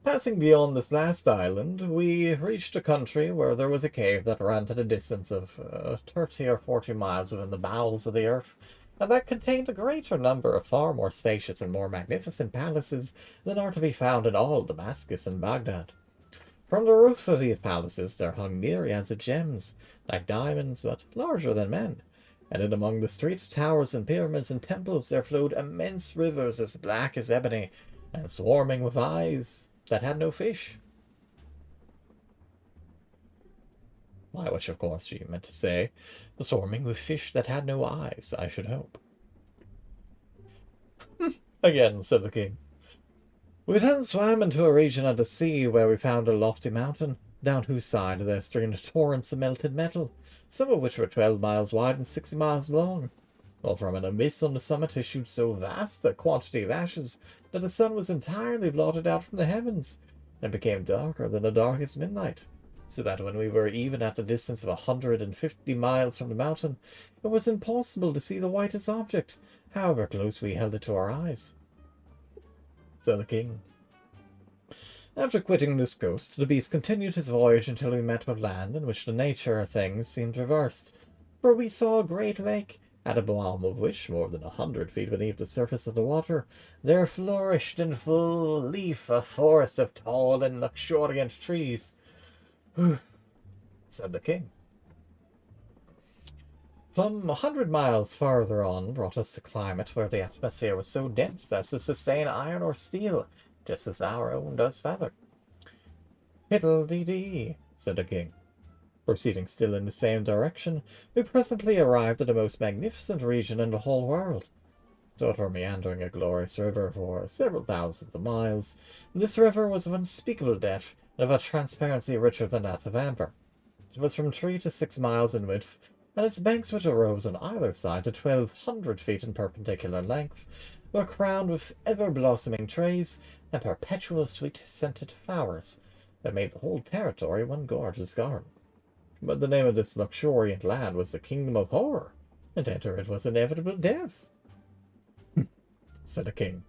Passing beyond this last island, we reached a country where there was a cave that ran to the distance of 30 or 40 miles within the bowels of the earth, and that contained a greater number of far more spacious and more magnificent palaces than are to be found in all Damascus and Baghdad. From the roofs of these palaces there hung myriads of gems, like diamonds, but larger than men, and in among the streets, towers, and pyramids and temples there flowed immense rivers as black as ebony, and swarming with eyes that had no fish. By which, of course, she meant to say, swarming with fish that had no eyes, I should hope. Again, said the king. We then swam into a region of the sea where we found a lofty mountain, down whose side there streamed torrents of melted metal, some of which were 12 miles wide and 60 miles long, while from an abyss on the summit issued so vast a quantity of ashes that the sun was entirely blotted out from the heavens, and became darker than the darkest midnight, so that when we were even at the distance of 150 miles from the mountain, it was impossible to see the whitest object, however close we held it to our eyes, said the king. After quitting this coast, the beast continued his voyage until we met with land in which the nature of things seemed reversed, for we saw a great lake, at the bottom of which, more than 100 feet beneath the surface of the water, there flourished in full leaf a forest of tall and luxuriant trees, said the king. Some 100 miles farther on brought us to climate where the atmosphere was so dense as to sustain iron or steel, just as our own does feather. Fiddle-dee-dee, said the king. Proceeding still in the same direction, we presently arrived at the most magnificent region in the whole world. So after meandering a glorious river for several thousands of miles, this river was of unspeakable depth and of a transparency richer than that of amber. It was from 3 to 6 miles in width, and its banks, which arose on either side to 1,200 feet in perpendicular length, were crowned with ever-blossoming trees and perpetual sweet-scented flowers that made the whole territory one gorgeous garden. But the name of this luxuriant land was the Kingdom of Horror, and to enter it was inevitable death, said the king.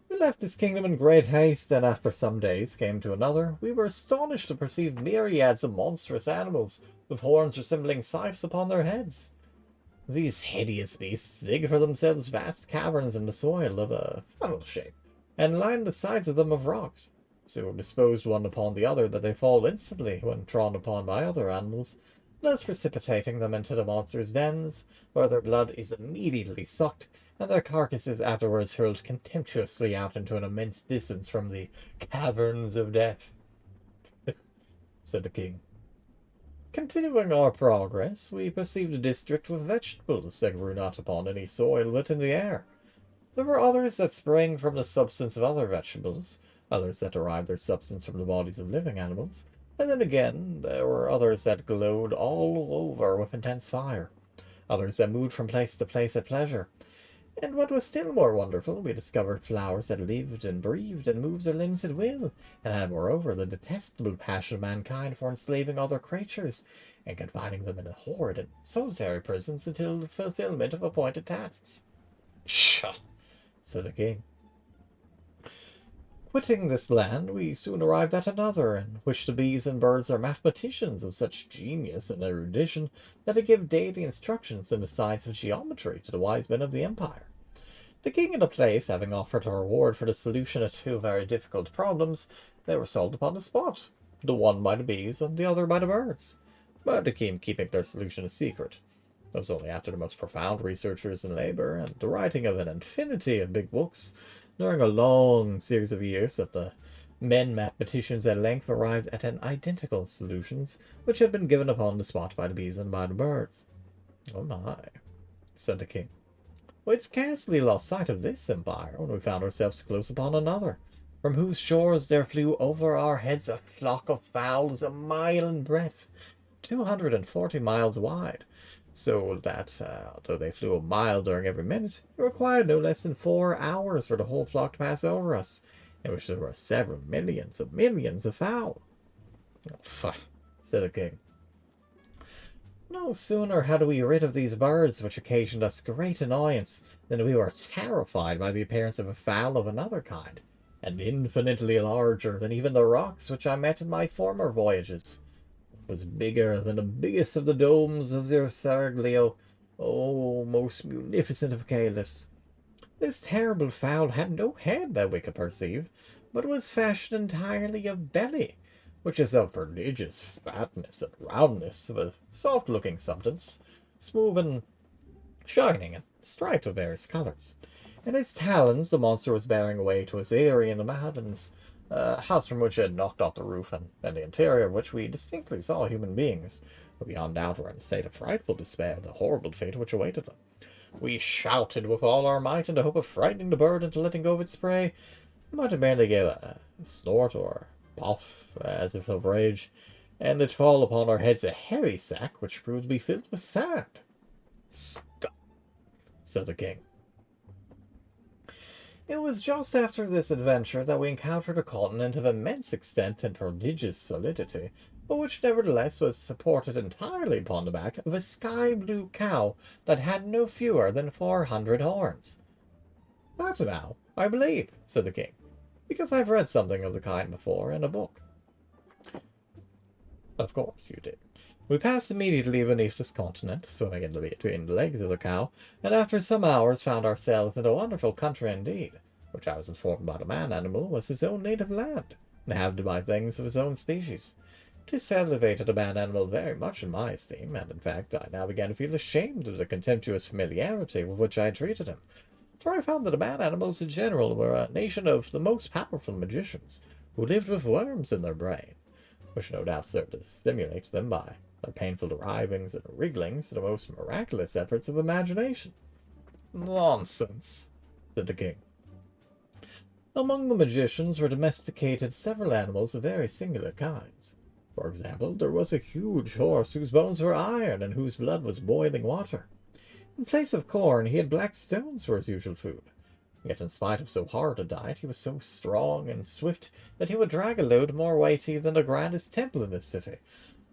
We left this kingdom in great haste, and after some days came to another. We were astonished to perceive myriads of monstrous animals, with horns resembling scythes upon their heads. These hideous beasts dig for themselves vast caverns in the soil of a funnel shape, and line the sides of them with rocks, so disposed one upon the other that they fall instantly when drawn upon by other animals, thus precipitating them into the monsters' dens, where their blood is immediately sucked, and their carcasses afterwards hurled contemptuously out into an immense distance from the caverns of death, said the king. Continuing our progress, we perceived a district with vegetables that grew not upon any soil but in the air. There were others that sprang from the substance of other vegetables, others that derived their substance from the bodies of living animals, and then again there were others that glowed all over with intense fire, others that moved from place to place at pleasure. And what was still more wonderful, we discovered flowers that lived and breathed and moved their limbs at will, and had moreover the detestable passion of mankind for enslaving other creatures, and confining them in horrid and solitary prisons until the fulfillment of appointed tasks. Pshaw, said the king. Quitting this land, we soon arrived at another, in which the bees and birds are mathematicians of such genius and erudition that they give daily instructions in the science of geometry to the wise men of the empire. The king of the place having offered a reward for the solution of 2 very difficult problems, they were solved upon the spot, the one by the bees and the other by the birds, but the king keeping their solution a secret. It was only after the most profound researches and labour, and the writing of an infinity of big books, during a long series of years, that the men mathematicians at length arrived at an identical solutions, which had been given upon the spot by the bees and by the birds. Oh my, said the king. We had scarcely lost sight of this empire when we found ourselves close upon another, from whose shores there flew over our heads a flock of fowls a mile in breadth, 240 miles wide, so that, although they flew a mile during every minute, it required no less than 4 hours for the whole flock to pass over us, in which there were several millions of fowl. Oh, pho, said the king. No sooner had we rid of these birds, which occasioned us great annoyance, than we were terrified by the appearance of a fowl of another kind, and infinitely larger than even the rocks which I met in my former voyages. It was bigger than the biggest of the domes of the Saraglio, oh, most munificent of caliphs. This terrible fowl had no head that we could perceive, but was fashioned entirely of belly, which is of prodigious fatness and roundness, of a soft-looking substance, smooth and shining, and striped with various colours. In its talons the monster was bearing away to its eyrie in the mountains, a house from which it had knocked off the roof, and in the interior of which we distinctly saw human beings, who beyond doubt were in a state of frightful despair at the horrible fate which awaited them. We shouted with all our might in the hope of frightening the bird into letting go of its prey, but it merely gave a snort or puff, as if of rage, and let fall upon our heads a heavy sack which proved to be filled with sand. "Stop," said the king. It was just after this adventure that we encountered a continent of immense extent and prodigious solidity, but which nevertheless was supported entirely upon the back of a sky-blue cow that had no fewer than 400 horns. "That now, I believe," said the king, "because I've read something of the kind before in a book." Of course you did. We passed immediately beneath this continent, swimming in between the legs of the cow, and after some hours found ourselves in a wonderful country indeed, which I was informed by the man-animal was his own native land, inhabited by things of his own species. This elevated the man-animal very much in my esteem, and in fact I now began to feel ashamed of the contemptuous familiarity with which I had treated him, for I found that the man-animals in general were a nation of the most powerful magicians, who lived with worms in their brain, which no doubt served to stimulate them by their painful derivings and wrigglings to the most miraculous efforts of imagination. "Nonsense," said the king. "Among the magicians were domesticated several animals of very singular kinds. For example, there was a huge horse whose bones were iron and whose blood was boiling water. In place of corn he had black stones for his usual food. Yet in spite of so hard a diet, he was so strong and swift that he would drag a load more weighty than the grandest temple in this city,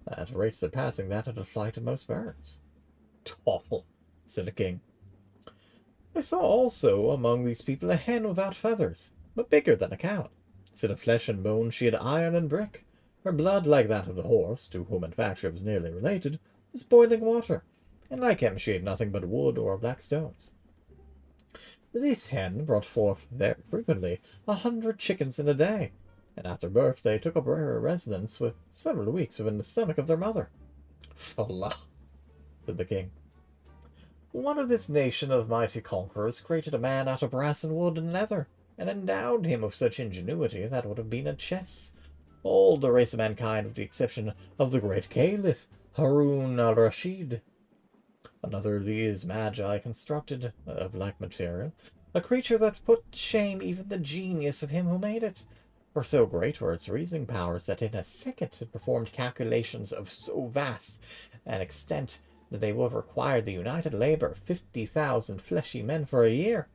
at a rate surpassing that of the flight of most birds." "Tall," said the king. "I saw also among these people a hen without feathers, but bigger than a cow. Instead of flesh and bone she had iron and brick. Her blood, like that of the horse, to whom in fact she was nearly related, was boiling water, and like him she ate nothing but wood or black stones. This hen brought forth very frequently 100 chickens in a day, and after birth they took up their residence with several weeks within the stomach of their mother." "Falah," said the king. "One of this nation of mighty conquerors created a man out of brass and wood and leather, and endowed him with such ingenuity that would have been a chess. All the race of mankind, with the exception of the great Caliph, Haroun al-Rashid. Another of these magi constructed, of like material, a creature that put to shame even the genius of him who made it, for so great were its reasoning powers that in a second it performed calculations of so vast an extent that they would have required the united labour of 50,000 fleshy men for a year.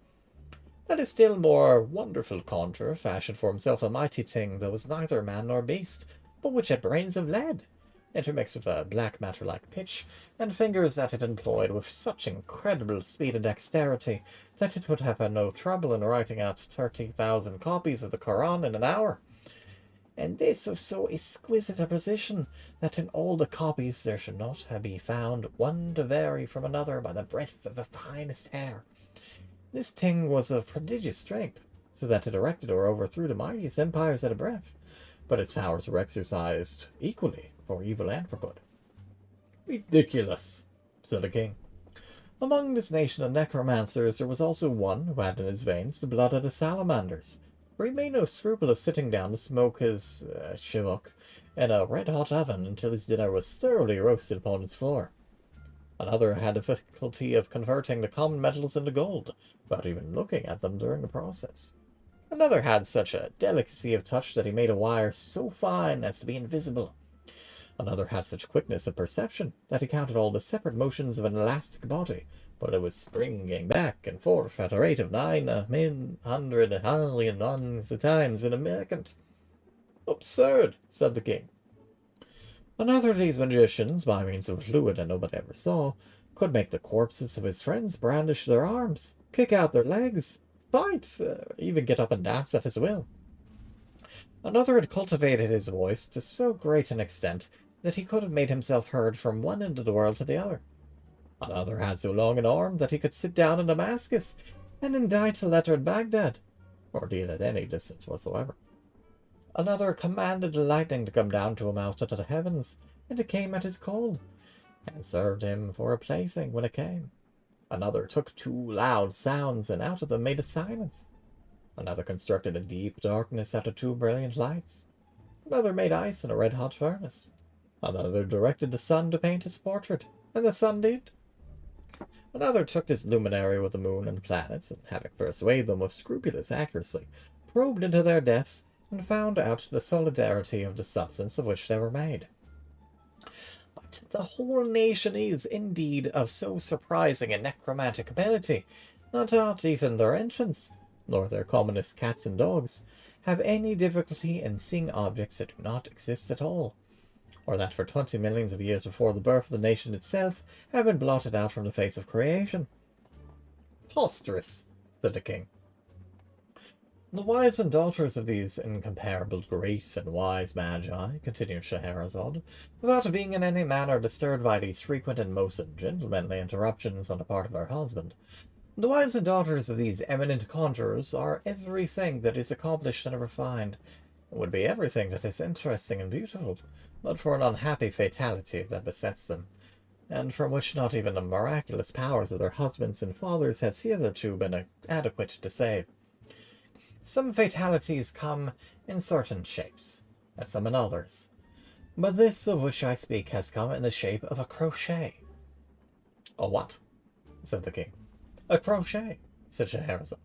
That a still more wonderful conjurer fashioned for himself a mighty thing that was neither man nor beast, but which had brains of lead, intermixed with a black matter like pitch, and fingers that it employed with such incredible speed and dexterity that it would have had no trouble in writing out 30,000 copies of the Koran in an hour. And this with so exquisite a precision that in all the copies there should not be found one to vary from another by the breadth of the finest hair. This thing was of prodigious strength, so that it erected or overthrew the mightiest empires at a breath, but its powers were exercised equally for evil and for good." "Ridiculous," said the king. "Among this nation of necromancers there was also one who had in his veins the blood of the salamanders, for he made no scruple of sitting down to smoke his shivok in a red-hot oven until his dinner was thoroughly roasted upon its floor. Another had the faculty of converting the common metals into gold, without even looking at them during the process. Another had such a delicacy of touch that he made a wire so fine as to be invisible. Another had such quickness of perception that he counted all the separate motions of an elastic body, but it was springing back and forth at a rate of 9,100,000,000 runs at times in a second. Absurd, said the king. Another of these magicians, by means of a fluid that nobody ever saw, could make the corpses of his friends brandish their arms, kick out their legs, fight, even get up and dance at his will. Another had cultivated his voice to so great an extent that he could have made himself heard from one end of the world to the other. Another had so long an arm that he could sit down in Damascus and indite a letter at Baghdad, or deal at any distance whatsoever. Another commanded the lightning to come down to him out of the heavens, and it came at his call, and served him for a plaything when it came. Another took two loud sounds, and out of them made a silence. Another constructed a deep darkness out of two brilliant lights. Another made ice in a red-hot furnace. Another directed the sun to paint his portrait, and the sun did. Another took this luminary with the moon and planets, and having persuaded them with scrupulous accuracy, probed into their depths, and found out the solidarity of the substance of which they were made. But the whole nation is, indeed, of so surprising a necromantic ability, that not even their infants, nor their commonest cats and dogs, have any difficulty in seeing objects that do not exist at all, or that for 20 millions of years before the birth of the nation itself have been blotted out from the face of creation. Preposterous, said the king. The wives and daughters of these incomparable great and wise magi, continued Scheherazade, without being in any manner disturbed by these frequent and most ungentlemanly interruptions on the part of her husband, the wives and daughters of these eminent conjurers are everything that is accomplished and refined, and would be everything that is interesting and beautiful, but for an unhappy fatality that besets them, and from which not even the miraculous powers of their husbands and fathers has hitherto been adequate to save. Some fatalities come in certain shapes, and some in others, but this of which I speak has come in the shape of a crochet. A what? Said the king. A crochet, said Scheherazade.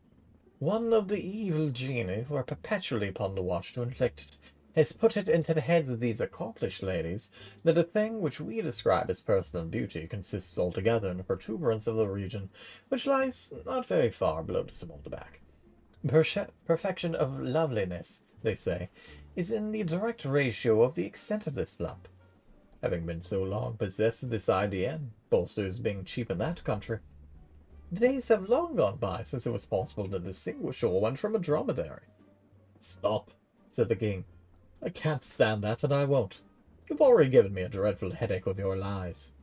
One of the evil genii who are perpetually upon the watch to inflict it has put it into the heads of these accomplished ladies that a thing which we describe as personal beauty consists altogether in the protuberance of the region which lies not very far below the small of the back. Perfection of loveliness, they say, is in the direct ratio of the extent of this lump. Having been so long possessed of this idea, and bolsters being cheap in that country, the days have long gone by since it was possible to distinguish a woman from a dromedary. Stop, said the king. I can't stand that, and I won't. You've already given me a dreadful headache with your lies.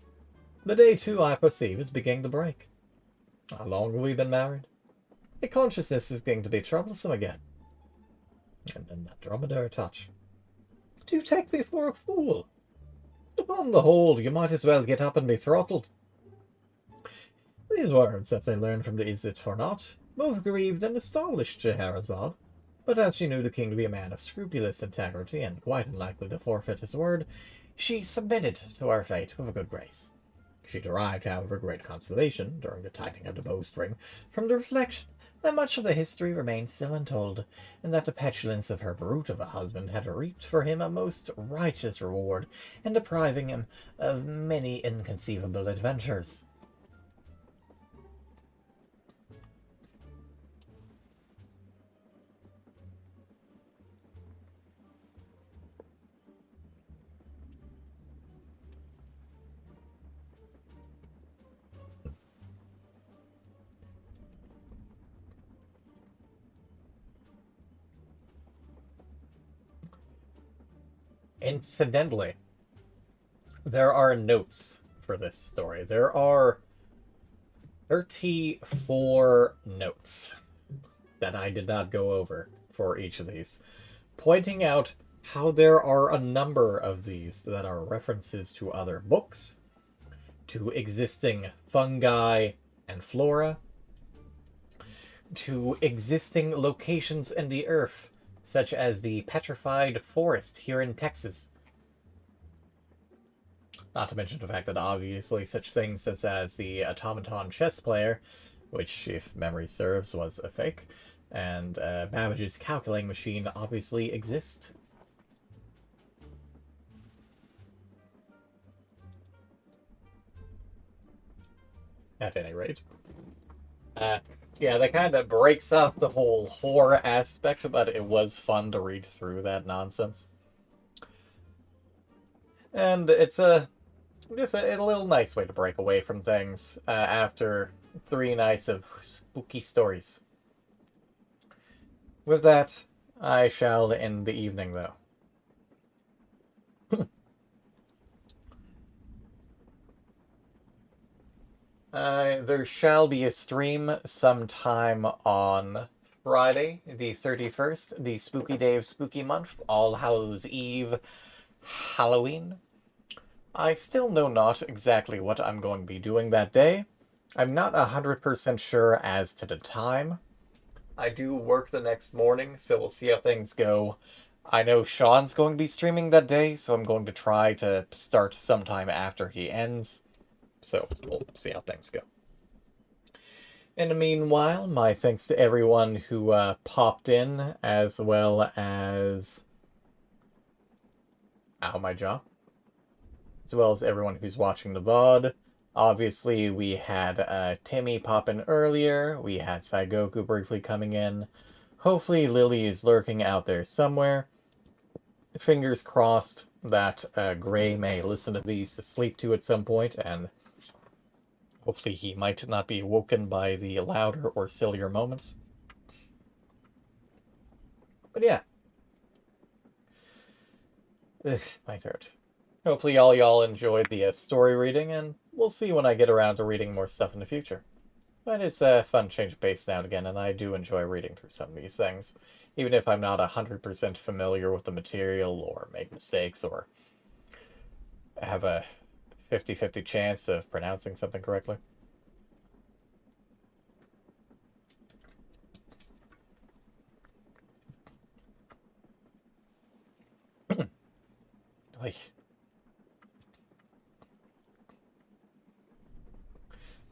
The day, too, I perceive, is beginning to break. How long have we been married? My consciousness is going to be troublesome again. And then that dromedary touch. Do you take me for a fool? Upon the whole, you might as well get up and be throttled. These words, as I learned from the Is It or Not, both grieved and astonished Scheherazade, but as she knew the king to be a man of scrupulous integrity and quite unlikely to forfeit his word, she submitted to our fate with a good grace. She derived, however, great consolation, during the tightening of the bowstring, from the reflection that much of the history remained still untold, and that the petulance of her brute of a husband had reaped for him a most righteous reward in depriving him of many inconceivable adventures. Incidentally, there are notes for this story. There are 34 notes that I did not go over for each of these, pointing out how there are a number of these that are references to other books, to existing fungi and flora, to existing locations in the earth, such as the petrified forest here in Texas. Not to mention the fact that obviously such things such as the automaton chess player, which, if memory serves, was a fake, and Babbage's calculating machine obviously exist. at any rate. Uh, yeah, that kind of breaks up the whole horror aspect, but it was fun to read through that nonsense. And it's just a little nice way to break away from things after 3 nights of spooky stories. With that, I shall end the evening, though. There shall be a stream sometime on Friday, the 31st, the spooky day of spooky month, All Hallows Eve, Halloween. I still know not exactly what I'm going to be doing that day. I'm not 100% sure as to the time. I do work the next morning, so we'll see how things go. I know Sean's going to be streaming that day, so I'm going to try to start sometime after he ends. So we'll see how things go. In the meanwhile, my thanks to everyone who popped in, as well as... Ow, my jaw. As well as everyone who's watching the VOD. Obviously, we had Timmy pop in earlier. We had Saigoku briefly coming in. Hopefully, Lily is lurking out there somewhere. Fingers crossed that Gray may listen to these to sleep to at some point, and hopefully he might not be woken by the louder or sillier moments. But yeah. Ugh, my throat. Hopefully all y'all enjoyed the story reading, and we'll see when I get around to reading more stuff in the future. But it's a fun change of pace now and again, and I do enjoy reading through some of these things. Even if I'm not 100% familiar with the material, or make mistakes, or have a 50-50 chance of pronouncing something correctly.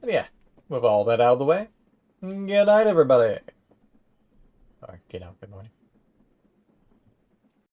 And yeah, with all that out of the way, good night, everybody. Or, good morning.